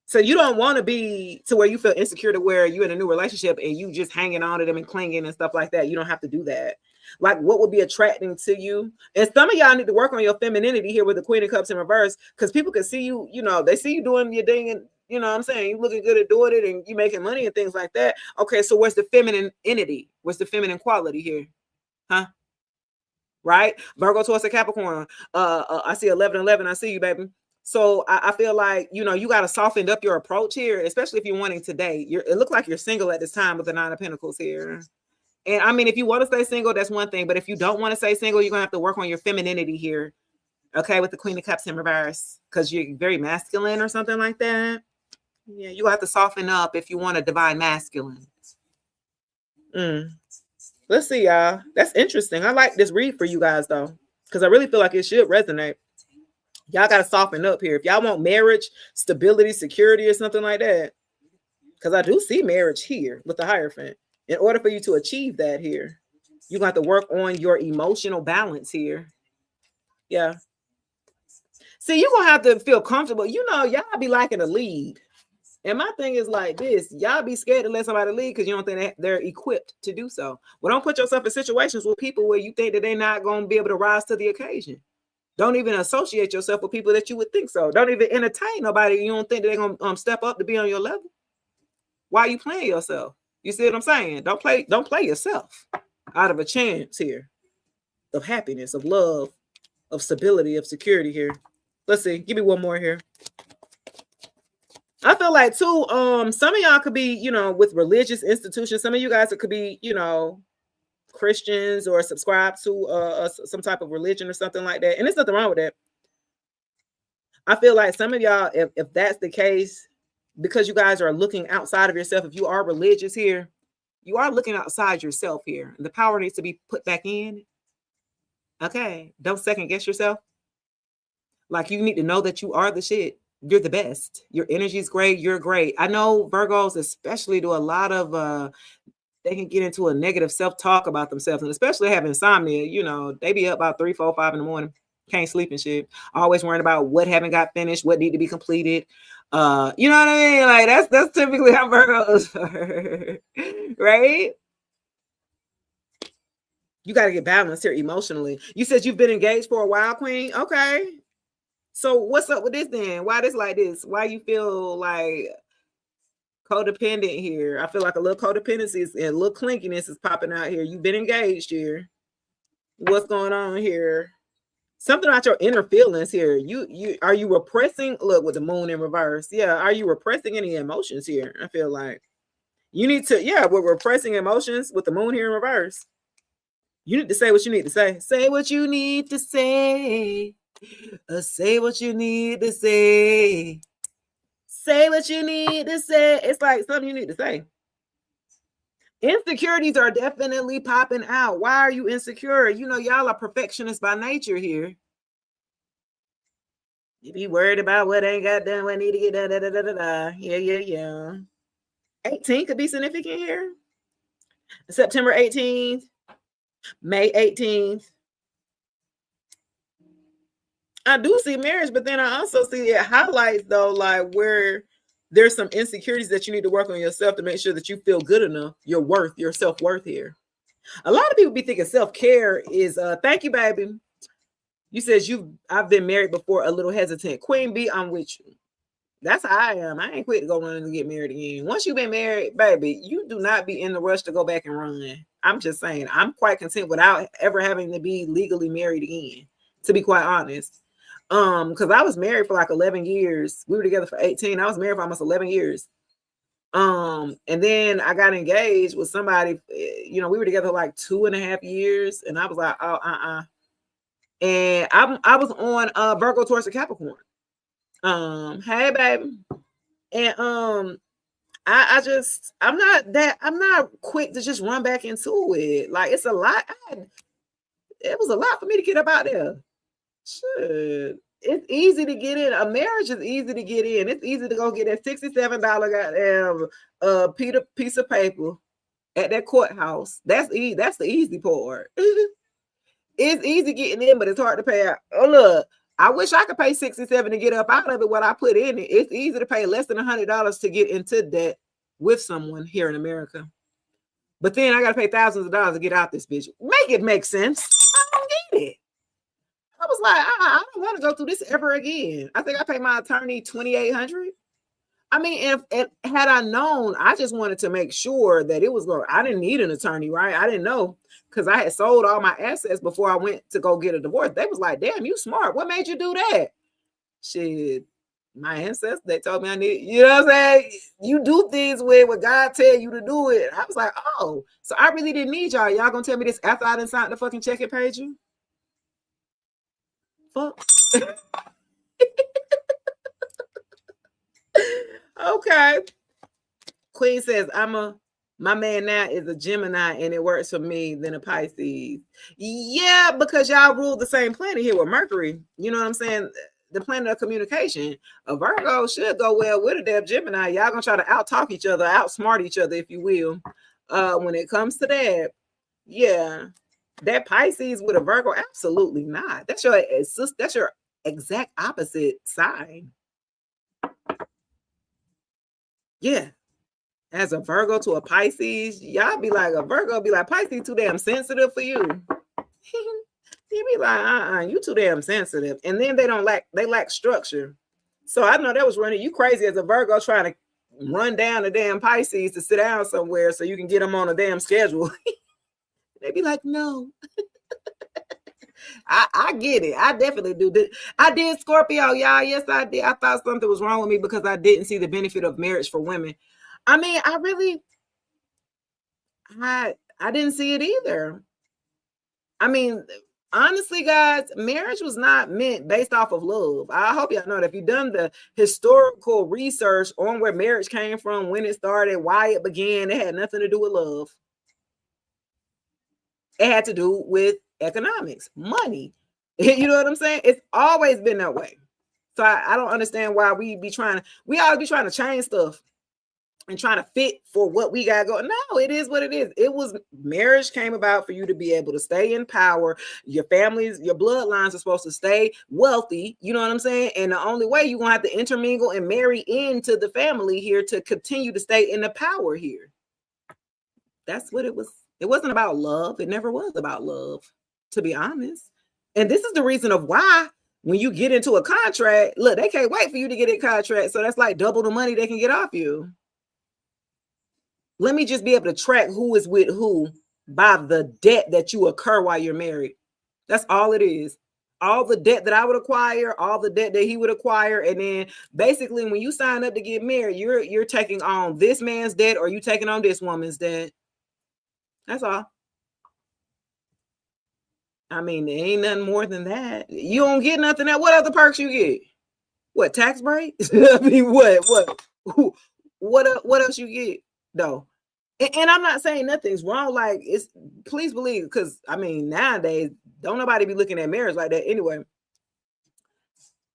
So you don't want to be to where you feel insecure to where you're in a new relationship and you just hanging on to them and clinging and stuff like that. You don't have to do that. Like what would be attracting to you. And some of y'all need to work on your femininity here with the Queen of Cups in reverse, because people can see you, they see you doing your thing, and you know what I'm saying, you looking good at doing it and you making money and things like that. Okay, so where's the femininity? Where's the feminine quality here? Huh? Right? Virgo, Taurus, and Capricorn. I see 11. I see you, baby. So I feel like, you got to soften up your approach here, especially if you're wanting to date. It looks like you're single at this time with the 9 of Pentacles here. And I mean, if you want to stay single, that's one thing. But if you don't want to stay single, you're going to have to work on your femininity here. Okay, with the Queen of Cups in reverse, because you're very masculine or something like that. Yeah, you have to soften up if you want a divine masculine. Let's see, y'all. That's interesting. I like this read for you guys, though, because I really feel like it should resonate. Y'all got to soften up here. If y'all want marriage, stability, security, or something like that, because I do see marriage here with the Hierophant. In order for you to achieve that here, you're going to have to work on your emotional balance here. Yeah. See, you're going to have to feel comfortable. Y'all be liking to lead. And my thing is like this. Y'all be scared to let somebody lead because you don't think they're equipped to do so. Well, don't put yourself in situations with people where you think that they're not going to be able to rise to the occasion. Don't even associate yourself with people that you would think so. Don't even entertain nobody you don't think that they're going to step up to be on your level. Why are you playing yourself? You see what I'm saying? Don't play yourself out of a chance here of happiness, of love, of stability, of security here. Let's see. Give me one more here. I feel like too, some of y'all could be, with religious institutions. Some of you guys could be, Christians or subscribe to some type of religion or something like that. And there's nothing wrong with that. I feel like some of y'all, if that's the case, because you guys are looking outside of yourself, if you are religious here, you are looking outside yourself here. The power needs to be put back in. Okay. Don't second guess yourself. Like, you need to know that you are the shit. You're the best. Your energy is great. You're great. I know Virgos especially do a lot of, they can get into a negative self-talk about themselves, and especially have insomnia. They be up about 3, 4, 5 in the morning. Can't sleep and shit. Always worrying about what haven't got finished, what need to be completed. You know what I mean? Like that's typically how Virgos are, right? You got to get balanced here emotionally. You said you've been engaged for a while, Queen. Okay. So what's up with this then? Why this like this? Why you feel like codependent here? I feel like a little codependency and a little clinkiness is popping out here. You've been engaged here. What's going on here? Something about your inner feelings here. Are you repressing? Look, with the moon in reverse. Yeah. Are you repressing any emotions here? I feel like you need to, we're repressing emotions with the moon here in reverse. You need to say what you need to say. Say what you need to say. Say what you need to say. Say what you need to say. It's like something you need to say. Insecurities are definitely popping out. Why are you insecure? Y'all are perfectionists by nature here. You be worried about what ain't got done, what need to get done. Da, da, da, da, da. Yeah. 18 could be significant here. September 18th, May 18th. I do see marriage, but then I also see it highlights though, like where there's some insecurities that you need to work on yourself to make sure that you feel good enough, your worth, your self-worth here. A lot of people be thinking self-care is thank you, baby. You said I've been married before, a little hesitant. Queen B, I'm with you. That's how I am. I ain't quick to go run and get married again. Once you've been married, baby, you do not be in the rush to go back and run. I'm just saying, I'm quite content without ever having to be legally married again, to be quite honest. Because I was married for like 11 years. We were together for 18. I was married for almost 11 years. And then I got engaged with somebody, we were together like 2.5 years. And I was like, oh, And I was on Virgo, Taurus, and Capricorn. Hey, baby. And I'm not quick to just run back into it. Like, it's a lot. It was a lot for me to get up out there. Shit. It's easy to get in. A marriage is easy to get in. It's easy to go get that $67 goddamn piece of paper at that courthouse. That's the easy part. It's easy getting in, but it's hard to pay out. Oh, look, I wish I could pay $67 to get up out of it, what I put in it. It's easy to pay less than $100 to get into debt with someone here in America. But then I got to pay thousands of dollars to get out this bitch. Make it make sense. I don't get it. I was like, I don't want to go through this ever again. I think I paid my attorney $2,800. I mean, if had I known, I just wanted to make sure that it was going. I didn't need an attorney, right? I didn't know because I had sold all my assets before I went to go get a divorce. They was like, "Damn, you smart. What made you do that?" Shit, my ancestors, they told me I need. You know what I'm saying? You do things with what God tell you to do it. I was like, oh, so I really didn't need y'all. Y'all gonna tell me this after I done signed the fucking check and paid you? Fuck. Okay. Queen says, my man now is a Gemini and it works for me than a Pisces. Yeah, because y'all rule the same planet here with Mercury. You know what I'm saying? The planet of communication. A Virgo should go well with a damn Gemini. Y'all gonna try to out-talk each other, outsmart each other, if you will. When it comes to that, yeah. That Pisces with a Virgo, absolutely not. That's your exact opposite sign. Yeah. As a Virgo to a Pisces, y'all be like, a Virgo be like, Pisces too damn sensitive for you. He be like, you too damn sensitive. And then they lack structure. So I know that was running you crazy as a Virgo trying to run down the damn Pisces to sit down somewhere so you can get them on a damn schedule. They be like, no. I get it. I definitely do. I did Scorpio, y'all. Yes, I did. I thought something was wrong with me because I didn't see the benefit of marriage for women. I mean, I didn't see it either. I mean, honestly, guys, marriage was not meant based off of love. I hope y'all know that if you've done the historical research on where marriage came from, when it started, why it began, it had nothing to do with love. It had to do with economics, money. You know what I'm saying? It's always been that way. So I don't understand why we always be trying to change stuff and trying to fit for what we got going. No, it is what it is. It was marriage came about for you to be able to stay in power. Your families, your bloodlines are supposed to stay wealthy. You know what I'm saying? And the only way you're going to have to intermingle and marry into the family here to continue to stay in the power here. That's what it was. It wasn't about love. It never was about love, to be honest. And this is the reason of why when you get into a contract, look, they can't wait for you to get a contract. So that's like double the money they can get off you. Let me just be able to track who is with who by the debt that you incur while you're married. That's all it is. All the debt that I would acquire, all the debt that he would acquire. And then basically when you sign up to get married, you're taking on this man's debt or you taking on this woman's debt. That's all. I mean, there ain't nothing more than that. You don't get nothing else. What other perks you get? What, tax breaks? I mean, what else you get? No. And I'm not saying nothing's wrong. Like, it's please believe, because I mean, nowadays, don't nobody be looking at marriage like that anyway.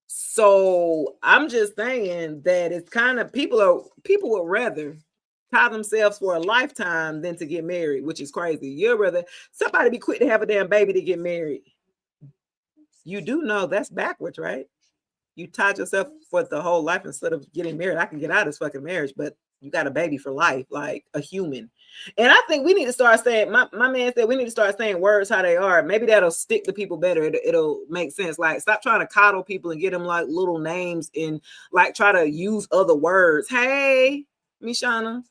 So I'm just saying that it's kind of people would rather tie themselves for a lifetime than to get married, which is crazy. You'd rather somebody be quick to have a damn baby to get married. You do know that's backwards, right? You tied yourself for the whole life instead of getting married. I can get out of this fucking marriage, but you got a baby for life, like a human. And I think we need to start saying, my man said we need to start saying words how they are. Maybe that'll stick to people better. It'll make sense. Like, stop trying to coddle people and get them like little names and like try to use other words. Hey, Mishana,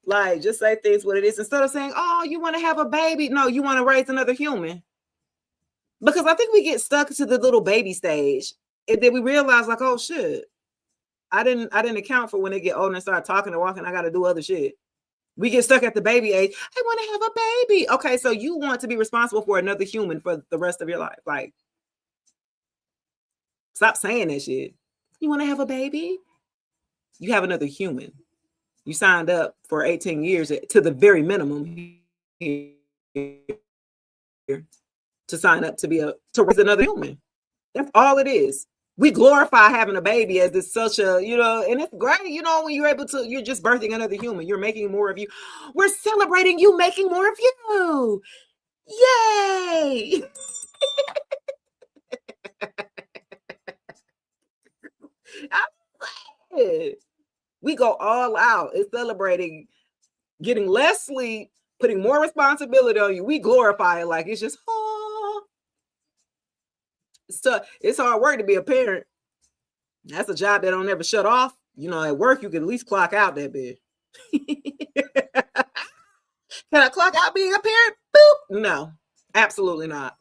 like just say things what it is instead of saying, oh, you want to have a baby. No, you want to raise another human. Because I think we get stuck to the little baby stage. And then we realize like, oh shit, I didn't account for when they get older and start talking and walking. I got to do other shit. We get stuck at the baby age. I want to have a baby. Okay, so you want to be responsible for another human for the rest of your life. Like, stop saying that shit. You want to have a baby? You have another human. You signed up for 18 years to the very minimum here to sign up to raise another human. That's all it is. We glorify having a baby as it's such a, and it's great, when you're able to, you're just birthing another human. You're making more of you. We're celebrating you making more of you. Yay. We go all out. It's celebrating getting less sleep, putting more responsibility on you. We glorify it like it's just, oh, it's hard work to be a parent. That's a job that don't ever shut off. You know, at work, you can at least clock out that bit. Can I clock out being a parent? Boop. No, absolutely not.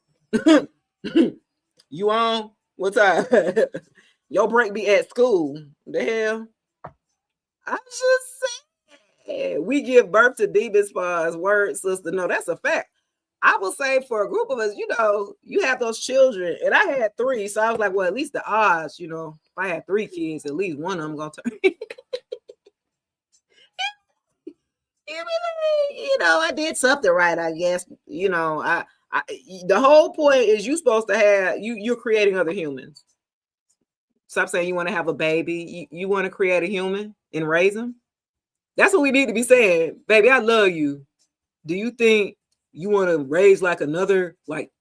You on? What time? Your break be at school. The hell? I'm just saying. We give birth to demons for us. Word, sister. No, that's a fact. I will say for a group of us, you know, you have those children, and I had 3, so I was like, well, at least the odds, you know, if I had 3 kids, at least one of them gonna turn. You know, I did something right, I guess. You know, the whole point is you supposed to have you're creating other humans. Stop saying you want to have a baby. You want to create a human and raise them. That's what we need to be saying, baby. I love you. Do you think you want to raise like another like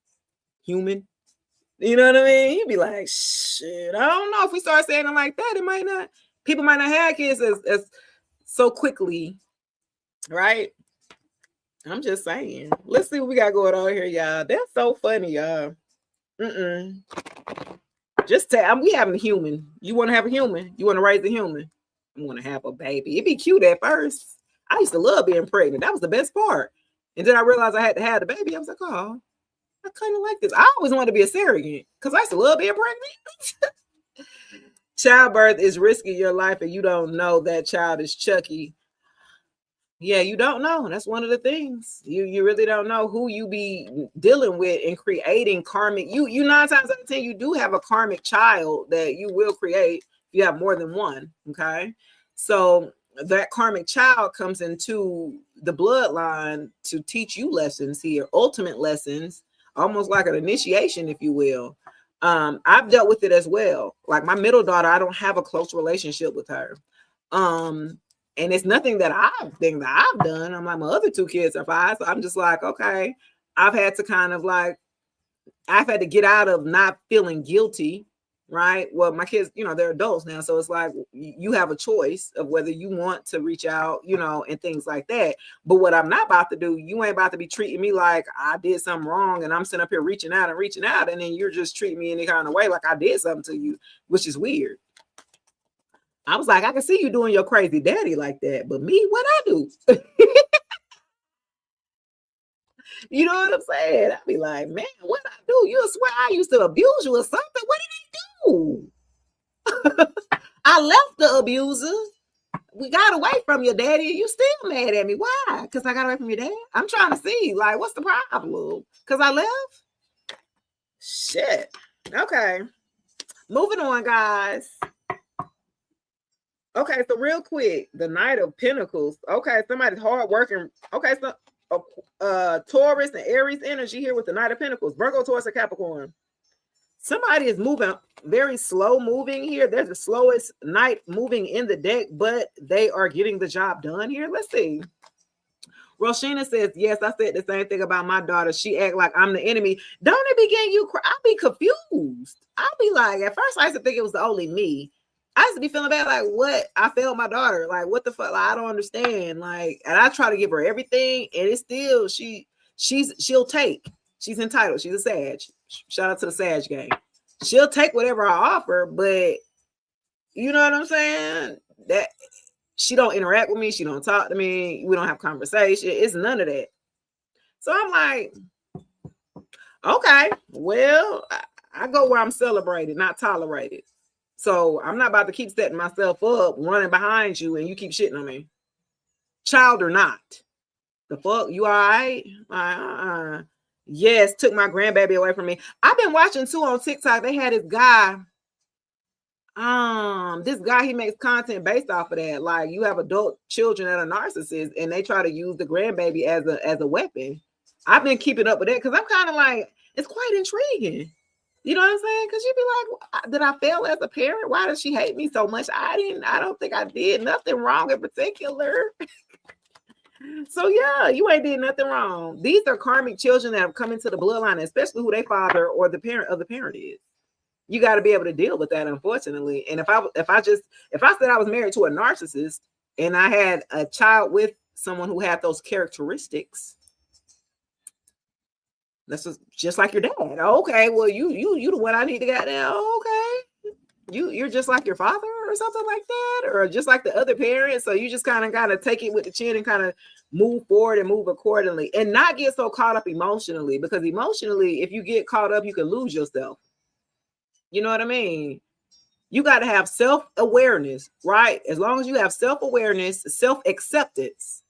human? You know what I mean? You'd be like, shit. I don't know if we start saying it like that. It might not. People might not have kids as so quickly. Right? I'm just saying. Let's see what we got going on here, y'all. That's so funny, y'all. Just tell we having a human. You want to have a human? You want to raise a human? I want to have a baby. It'd be cute at first. I used to love being pregnant. That was the best part. And then I realized I had to have the baby. I was like, oh, I kind of like this. I always wanted to be a surrogate because I used to love being pregnant. Childbirth is risking your life, and you don't know that child is Chucky. Yeah, you don't know. That's one of the things. You really don't know who you be dealing with and creating karmic. You 9 times out of 10, you do have a karmic child that you will create. You have more than one. Okay. So that karmic child comes into the bloodline to teach you lessons here, ultimate lessons, almost like an initiation, if you will. I've dealt with it as well. Like my middle daughter, I don't have a close relationship with her. And it's nothing that I've done. I'm like, my other 2 kids are 5. So I'm just like, okay, I've had to get out of not feeling guilty, right? Well, my kids, you know, they're adults now. So it's like, you have a choice of whether you want to reach out, you know, and things like that. But what I'm not about to do, you ain't about to be treating me like I did something wrong and I'm sitting up here reaching out. And then you're just treating me any kind of way like I did something to you, which is weird. I was like, I can see you doing your crazy daddy like that, but me, what I do? You know what I'm saying? I'd be like, man, what I do? You swear I used to abuse you or something? What did I do? I left the abuser. We got away from your daddy. You still mad at me. Why? Because I got away from your dad? I'm trying to see, like, what's the problem? Because I left? Shit. Okay. Moving on, guys. Okay, so real quick, the Knight of Pentacles. Okay, somebody's hard working. Okay, so Taurus and Aries energy here with the Knight of Pentacles. Virgo, Taurus, and Capricorn. Somebody is moving, very slow moving here. They're the slowest knight moving in the deck, but they are getting the job done here. Let's see. Roshina says, yes, I said the same thing about my daughter. She act like I'm the enemy. Don't it begin you cry? I'll be confused. I'll be like, at first I used to think it was only me. I used to be feeling bad, like, what? I failed my daughter. Like, what the fuck? Like, I don't understand. Like, and I try to give her everything, and it's still, she'll take. She's entitled. She's a Sag. Shout out to the Sag gang. She'll take whatever I offer, but you know what I'm saying? That she don't interact with me. She don't talk to me. We don't have conversation. It's none of that. So I'm like, okay, well, I go where I'm celebrated, not tolerated. So I'm not about to keep setting myself up, running behind you, and you keep shitting on me. Child or not. The fuck? You all right? Yes, took my grandbaby away from me. I've been watching too on TikTok. They had this guy. He makes content based off of that. Like, you have adult children that are narcissists, and they try to use the grandbaby as a weapon. I've been keeping up with that because I'm kind of like, it's quite intriguing. You know what I'm saying? Because you'd be like, did I fail as a parent? Why does she hate me so much? I don't think I did nothing wrong in particular. So yeah, you ain't did nothing wrong. These are karmic children that have come into the bloodline, especially who their father or the parent of the parent is. You got to be able to deal with that, unfortunately. And if I said I was married to a narcissist and I had a child with someone who had those characteristics. That's just like your dad. Okay, well, you the one I need to get now. Okay, you're just like your father or something like that, or just like the other parents. So you just kind of gotta take it with the chin and kind of move forward and move accordingly, and not get so caught up emotionally, because emotionally, if you get caught up, you can lose yourself. You know what I mean? You got to have self-awareness, right? As long as you have self-awareness, self-acceptance,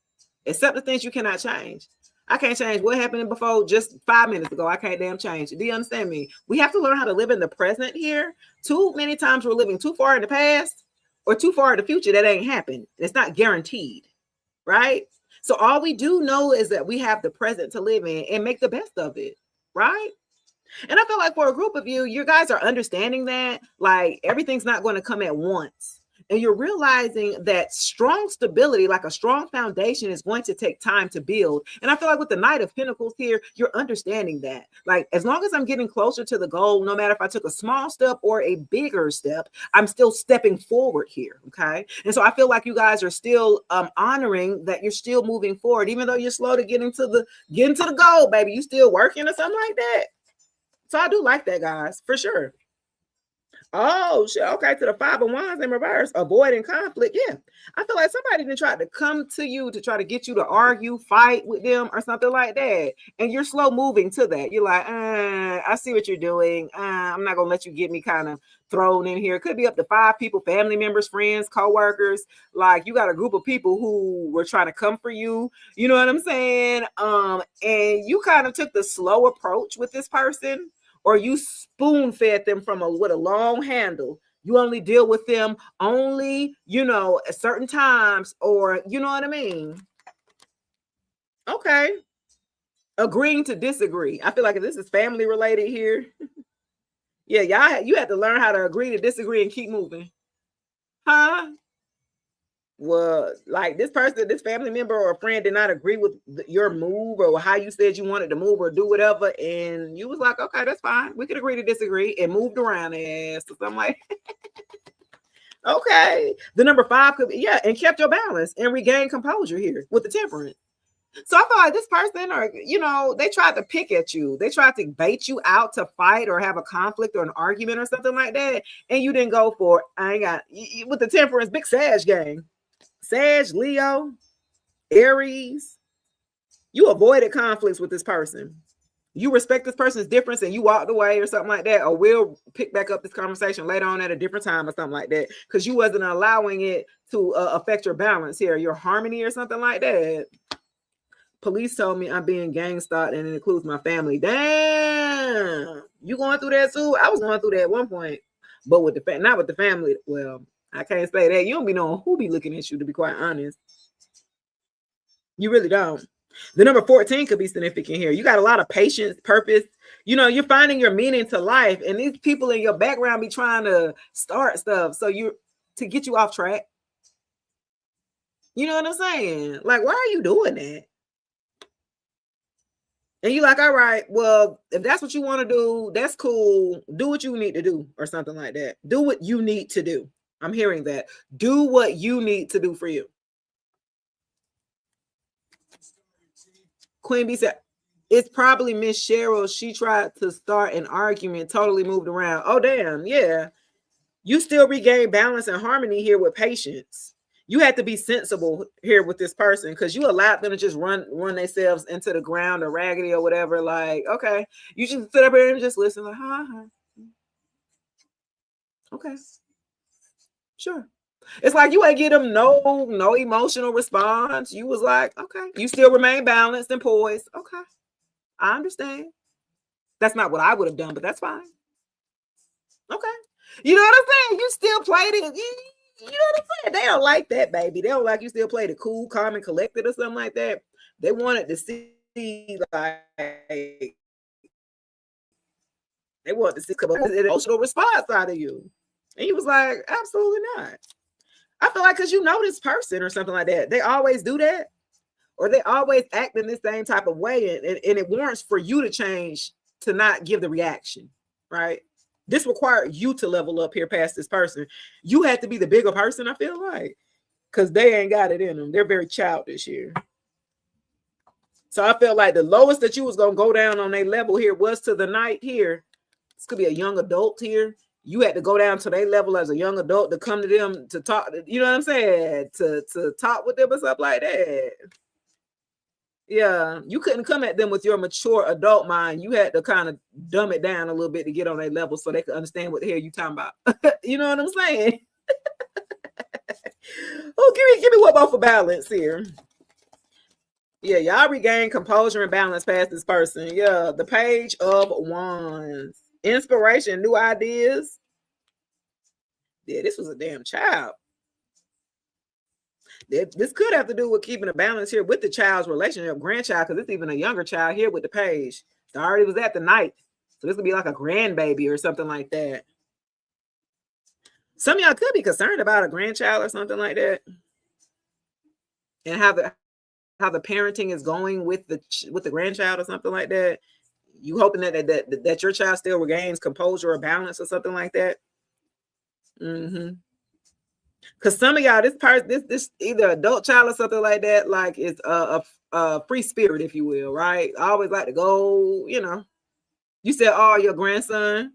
accept the things you cannot change. I can't change what happened before just 5 minutes ago. I can't damn change it. Do you understand me? We have to learn how to live in the present here. Too many times we're living too far in the past or too far in the future. That ain't happened. It's not guaranteed, right? So all we do know is that we have the present to live in and make the best of it, right? And I feel like for a group of you guys are understanding that like everything's not going to come at once. And you're realizing that strong stability, like a strong foundation, is going to take time to build. And I feel like with the Knight of Pentacles here, you're understanding that. Like, as long as I'm getting closer to the goal, no matter if I took a small step or a bigger step, I'm still stepping forward here. Okay. And so I feel like you guys are still honoring that you're still moving forward, even though you're slow to getting to the goal, baby. You still working or something like that. So I do like that, guys, for sure. Oh, shit. Okay, to the 5 of Wands in reverse, avoiding conflict. Yeah, I feel like somebody didn't try to come to you to try to get you to argue, fight with them or something like that. And you're slow moving to that. You're like, I see what you're doing. I'm not going to let you get me kind of thrown in here. It could be up to 5 people, family members, friends, co-workers. Like, you got a group of people who were trying to come for you. You know what I'm saying? And you kind of took the slow approach with this person, or you spoon fed them with a long handle. You only deal with them only, at certain times, or you know what I mean? Okay. Agreeing to disagree. I feel like if this is family related here. Yeah, you have to learn how to agree to disagree and keep moving. Huh? Well, like this person, this family member or a friend did not agree with your move or how you said you wanted to move or do whatever. And you was like, okay, that's fine. We could agree to disagree, and moved around their ass or something like okay. The number 5 could be, and kept your balance and regained composure here with the Temperance. So I feel like this person, or, they tried to pick at you. They tried to bait you out to fight or have a conflict or an argument or something like that. And you didn't go for it. I ain't got, with the Temperance, big Sag gang. Sag, Leo, Aries, you avoided conflicts with this person. You respect this person's difference and you walked away or something like that, or we'll pick back up this conversation later on at a different time or something like that, because you wasn't allowing it to affect your balance here, your harmony or something like that. Police told me I'm being gang stalked and it includes my family. Damn, you going through that too? I was going through that at one point, but with the not with the family. Well, I can't say that. You don't be knowing who be looking at you, to be quite honest. You really don't. The number 14 could be significant here. You got a lot of patience, purpose. You're finding your meaning to life. And these people in your background be trying to start stuff to get you off track. You know what I'm saying? Like, why are you doing that? And you're like, all right, well, if that's what you want to do, that's cool. Do what you need to do or something like that. Do what you need to do. I'm hearing that. Do what you need to do for you. Queen B said, it's probably Miss Cheryl. She tried to start an argument, totally moved around. Oh, damn. Yeah. You still regain balance and harmony here with patience. You had to be sensible here with this person, because you allowed them to just run themselves into the ground or raggedy or whatever. Like, okay, you just sit up here and just listen. Like, okay, sure. It's like you ain't get them no emotional response. You was like, okay, you still remain balanced and poised. Okay, I understand. That's not what I would have done, but that's fine. Okay, you know what I'm saying? You still played it. You know what I'm saying? They don't like that, baby. They don't like you still played it cool, calm, and collected or something like that. They wanted to see like they want to see an emotional response out of you. And he was like, absolutely not. I feel like because you know this person or something like that. They always do that, or they always act in the same type of way. And it warrants for you to change, to not give the reaction, right? This required you to level up here past this person. You had to be the bigger person, I feel like. because they ain't got it in them. They're very childish here. So I felt like the lowest that you was going to go down on their level here was to the Knight here. This could be a young adult here. You had to go down to their level as a young adult to come to them to talk. You know what I'm saying? To talk with them or stuff like that. Yeah, you couldn't come at them with your mature adult mind. You had to kind of dumb it down a little bit to get on their level so they could understand what the hell you talking about. You know what I'm saying? Oh, give me one more for balance here. Yeah, y'all regain composure and balance past this person. Yeah, the Page of Wands. Inspiration, new ideas. Yeah, this was a damn child. This could have to do with keeping a balance here with the child's relationship, grandchild, because it's even a younger child here with the Page. It already was at the Knight. So this could be like a grandbaby or something like that. Some of y'all could be concerned about a grandchild or something like that. And how the parenting is going with the grandchild or something like that. You hoping that your child still regains composure or balance or something like that. Because some of y'all, this either adult child or something like that, like it's a free spirit, if you will, right? I always like to go, you know. You said, oh, your grandson.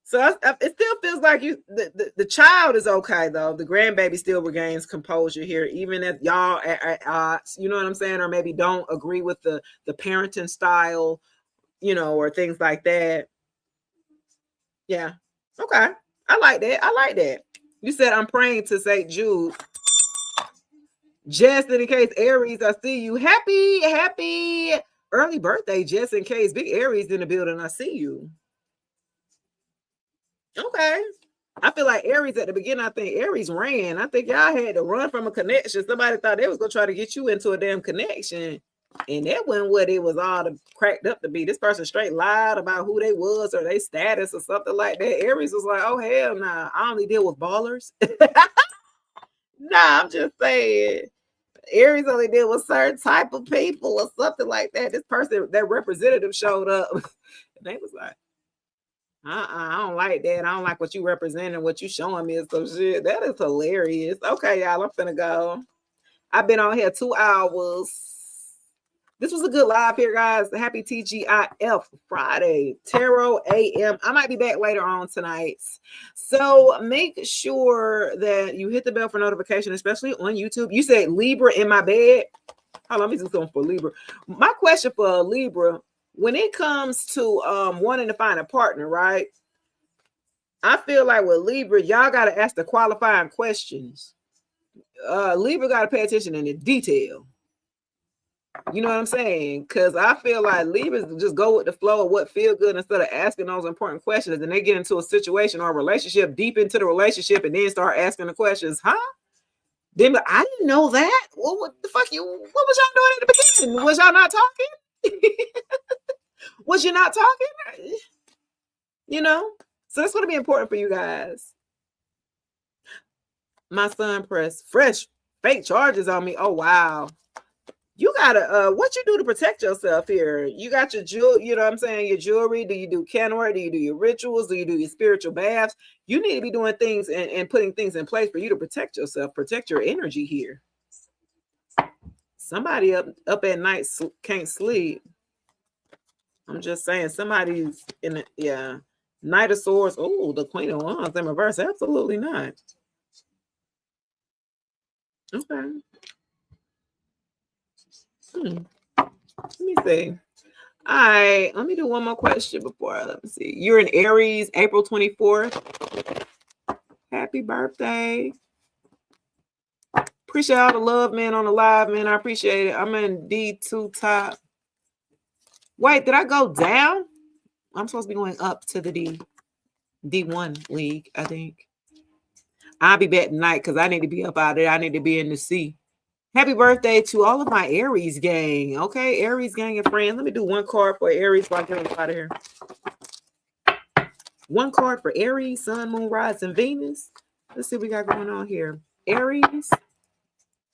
So it still feels like the child is okay though. The grandbaby still regains composure here, even if y'all at odds, you know what I'm saying, or maybe don't agree with the parenting style, you know, or things like that. Yeah. Okay. I like that. You said I'm praying to St. Jude. Just in case, Aries, I see you. Happy early birthday, just in case. Big Aries in the building. I see you. Okay. I feel like Aries at the beginning, I think Aries ran. I think y'all had to run from a connection. Somebody thought they was going to try to get you into a damn connection. And that wasn't what it was all cracked up to be. This person straight lied about who they was or their status or something like that. Aries was like, oh, hell nah. I only deal with ballers. Nah, I'm just saying. Aries only deal with certain type of people or something like that. This person, that representative showed up. And they was like, I don't like that. I don't like what you representing, what you showing me is some shit. That is hilarious. Okay, y'all, I'm finna go. I've been on here 2 hours. This was a good live here, guys. Happy TGIF Friday, Tarot AM. I might be back later on tonight. So make sure that you hit the bell for notification, especially on YouTube. You said Libra in my bed. Hold on, let me do something for Libra. My question for Libra, when it comes to wanting to find a partner, right? I feel like with Libra, y'all got to ask the qualifying questions. Libra got to pay attention in the detail. You know what I'm saying? Because I feel like Libras just go with the flow of what feel good instead of asking those important questions. And they get into a situation or a relationship, deep into the relationship, and then start asking the questions. Huh? Then I didn't know that. Well, what the fuck what was y'all doing at the beginning? Was y'all not talking? Was you not talking? You know? So that's going to be important for you guys. My son pressed fresh fake charges on me. Oh, wow. You gotta what you do to protect yourself here? You got your jewelry, you know what I'm saying, your jewelry. Do you do candle work? Do you do your rituals? Do you do your spiritual baths? You need to be doing things and putting things in place for you to protect yourself, protect your energy here. Somebody up at night can't sleep. I'm just saying, somebody's in the Knight of Swords. Oh, the Queen of Wands in reverse. Absolutely not. Okay. Let me see. All right, let me do one more question before let me see. You're in Aries, April 24th. Happy birthday. Appreciate all the love, man, on the live, man. I appreciate it. I'm in D2 top. Wait, did I go down? I'm supposed to be going up to the D1 league, I think. I'll be back tonight because I need to be up out there. I need to be in the C. Happy birthday to all of my Aries gang. Okay, Aries gang and friends. Let me do one card for Aries before I get out of here. One card for Aries, Sun, Moon, Rise, and Venus. Let's see what we got going on here. Aries.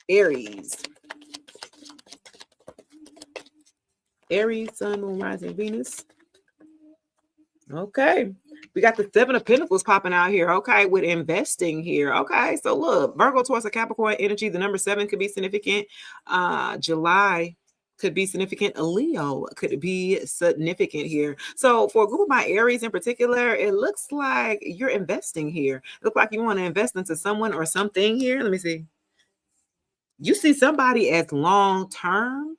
Aries, Sun, Moon, Rise, and Venus. Okay. We got the Seven of Pentacles popping out here, okay, with investing here. Okay, so look, Virgo, Taurus, a Capricorn energy. The number 7 could be significant. July could be significant. A Leo could be significant here. So for a group of my Aries in particular, it looks like you're investing here. It looks like you want to invest into someone or something here. Let me see. You see somebody as long-term,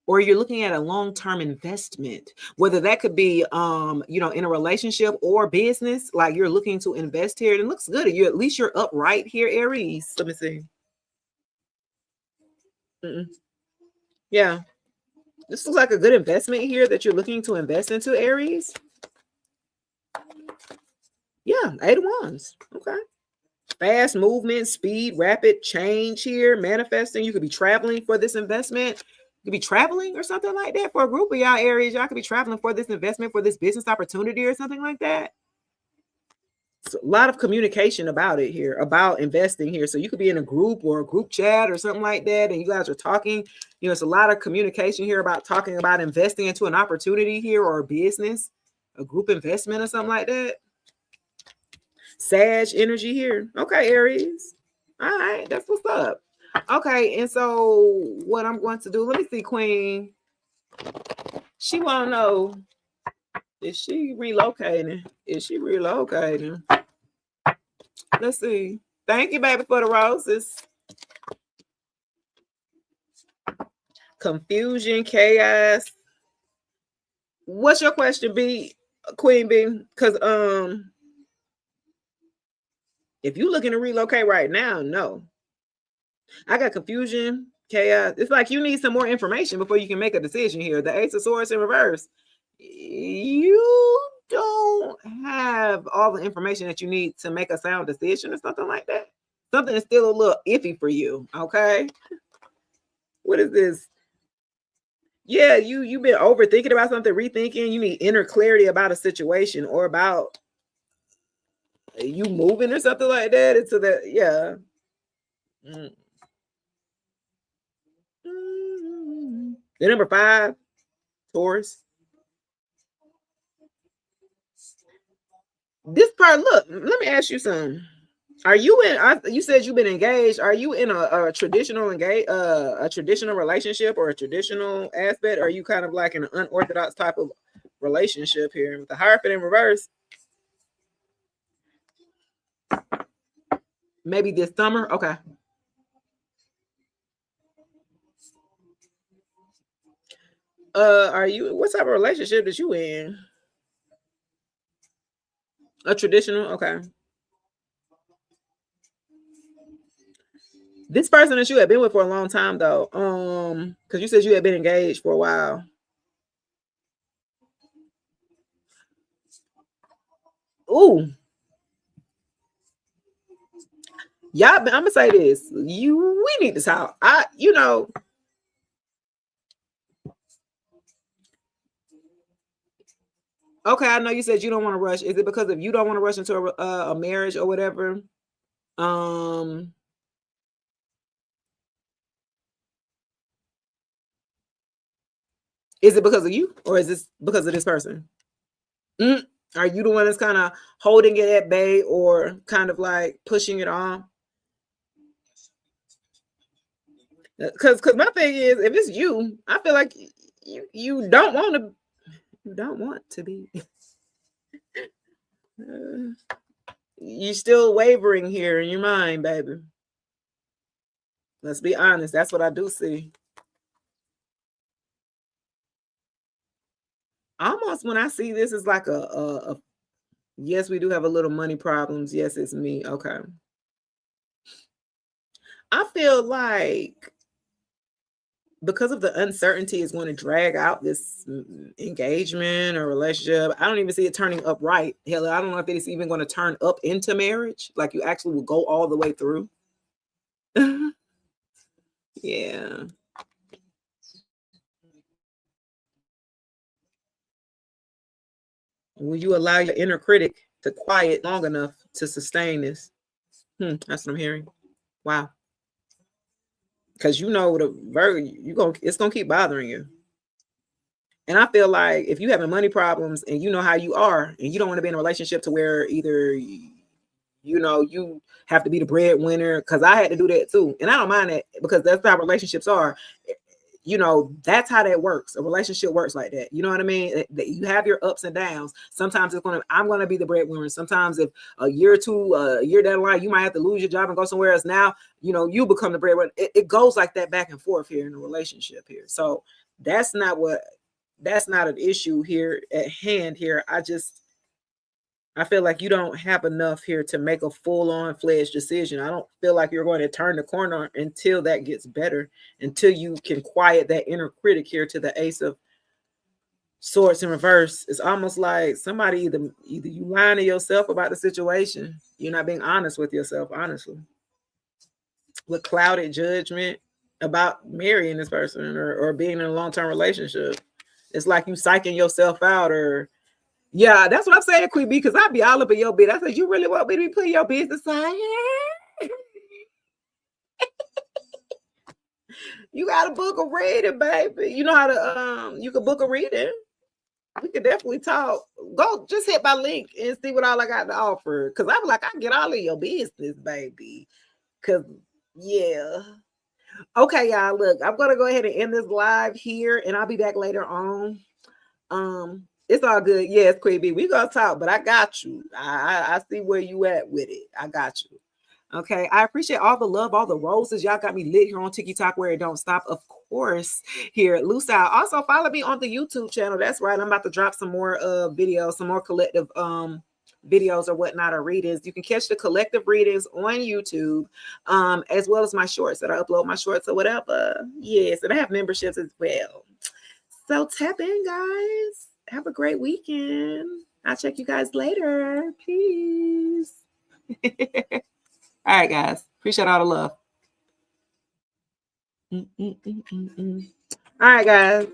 or you're looking at a long-term investment, whether that could be in a relationship or business, like you're looking to invest here. It looks good. At least you're upright here, Aries. Let me see. Yeah, this looks like a good investment here that you're looking to invest into, Aries. Yeah, 8 of Wands. Okay. Fast movement, speed, rapid change here, manifesting. You could be traveling for this investment. You could be traveling or something like that for a group of y'all, Aries. Y'all could be traveling for this investment, for this business opportunity or something like that. So a lot of communication about it here, about investing here. So you could be in a group or a group chat or something like that, and you guys are talking. It's a lot of communication here about talking about investing into an opportunity here or a business, a group investment or something like that. Sag energy here. Okay, Aries. All right, that's what's up. Okay, and so what I'm going to do, let me see, Queen. She want to know, is she relocating? Is she relocating? Let's see. Thank you, baby, for the roses. Confusion, chaos. What's your question, B, Queen B? Because if you're looking to relocate right now, no. I got confusion, chaos. It's like you need some more information before you can make a decision here. The Ace of Swords in reverse. You don't have all the information that you need to make a sound decision or something like that. Something is still a little iffy for you, okay? What is this? Yeah, you've been overthinking about something, rethinking. You need inner clarity about a situation or about you moving or something like that into that. Yeah. The number 5, Taurus. This part, look, let me ask you something. Are you you said you've been engaged. Are you in a traditional a traditional relationship or a traditional aspect? Or are you kind of like in an unorthodox type of relationship here with the Hierophant in reverse? Maybe this summer. Okay. Are you, what type of relationship that you in? A traditional, okay. This person that you had been with for a long time though, because you said you had been engaged for a while. Ooh. Y'all, I'm gonna say this. We need to talk. Okay, I know you said you don't want to rush. Is it because of you don't want to rush into a marriage or whatever? Is it because of you, or is this because of this person? Are you the one that's kind of holding it at bay or kind of like pushing it on? Because my thing is, if it's you, I feel like you don't want to be. You're still wavering here in your mind, baby. Let's be honest. That's what I do see. Almost when I see this, it's like a yes, we do have a little money problems. Yes, it's me. Okay. I feel like because of the uncertainty is going to drag out this engagement or relationship. I don't even see it turning up right. Hell, I don't know if it's even going to turn up into marriage. Like you actually will go all the way through. Yeah. Will you allow your inner critic to quiet long enough to sustain this? That's what I'm hearing. Wow. Because the Virgo, it's gonna keep bothering you. And I feel like if you having money problems and you know how you are, and you don't want to be in a relationship to where either you have to be the breadwinner, because I had to do that too. And I don't mind it, because that's how relationships are. That's how that works. A relationship works like that. You know what I mean? You have your ups and downs. Sometimes I'm gonna be the breadwinner. Sometimes if a year or two, a year down the line, you might have to lose your job and go somewhere else. Now, you become the breadwinner. It goes like that back and forth here in a relationship here. So that's not an issue here at hand here. I feel like you don't have enough here to make a full-on fledged decision. I don't feel like you're going to turn the corner until that gets better, until you can quiet that inner critic here to the Ace of Swords in reverse. It's almost like somebody either you lying to yourself about the situation. You're not being honest with yourself, honestly. With clouded judgment about marrying this person or being in a long-term relationship. It's like you psyching yourself out, or yeah, that's what I'm saying, Queen B, because I be all up in your bed. I said, you really want me to be putting your business on? You got to book a reading, baby. You know how to you can book a reading. We could definitely talk. Go just hit my link and see what all I got to offer. Cause I'm like, I can get all of your business, baby. Cause yeah. Okay, y'all. Look, I'm gonna go ahead and end this live here, and I'll be back later on. It's all good. Yes, Queen B, we gonna talk, but I got you. I see where you at with it. I got you. Okay, I appreciate all the love, all the roses. Y'all got me lit here on TikTok where it don't stop. Of course, here at Loose Out. Also, follow me on the YouTube channel. That's right. I'm about to drop some more videos, some more collective videos or whatnot, or readings. You can catch the collective readings on YouTube, as well as my shorts that I upload my shorts or whatever. Yes, and I have memberships as well. So tap in, guys. Have a great weekend. I'll check you guys later. Peace. All right, guys. Appreciate all the love. All right, guys.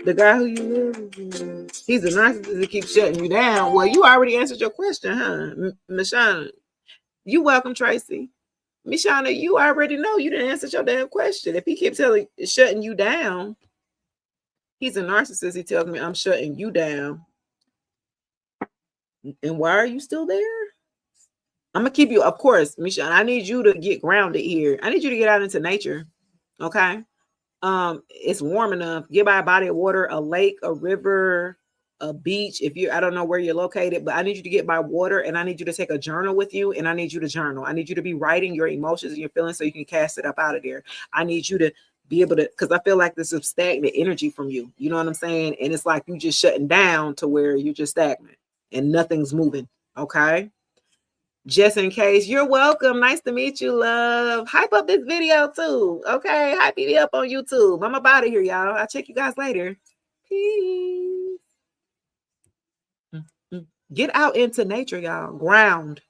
The guy who you live with, he's a narcissist that keeps shutting you down. Well, you already answered your question, huh? Mishana. You welcome, Tracy. Mishana, you already know you didn't answer your damn question. If he keeps shutting you down, he's a narcissist. He tells me I'm shutting you down. And why are you still there? I'm gonna keep you, of course, Misha. I need you to get grounded here. I need you to get out into nature. Okay. It's warm enough. Get by a body of water, a lake, a river, a beach. I don't know where you're located, but I need you to get by water, and I need you to take a journal with you, and I need you to journal. I need you to be writing your emotions and your feelings so you can cast it up out of there. I need you to be able to, because I feel like there's some stagnant energy from you. You know what I'm saying? And it's like you just shutting down to where you're just stagnant and nothing's moving. Okay. Just in case. You're welcome. Nice to meet you, love. Hype up this video too. Okay. Hype me up on YouTube. I'm about to here, y'all. I'll check you guys later. Peace. Get out into nature, y'all. Ground.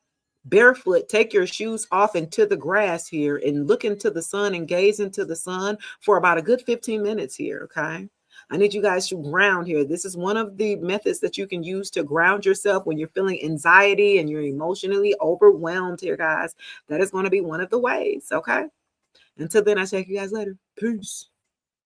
Barefoot. Take your shoes off into the grass here and look into the sun and gaze into the sun for about a good 15 minutes here. Okay. I need you guys to ground here. This is one of the methods that you can use to ground yourself when you're feeling anxiety and you're emotionally overwhelmed here, guys. That is going to be one of the ways. Okay. Until then, I'll check you guys later. Peace.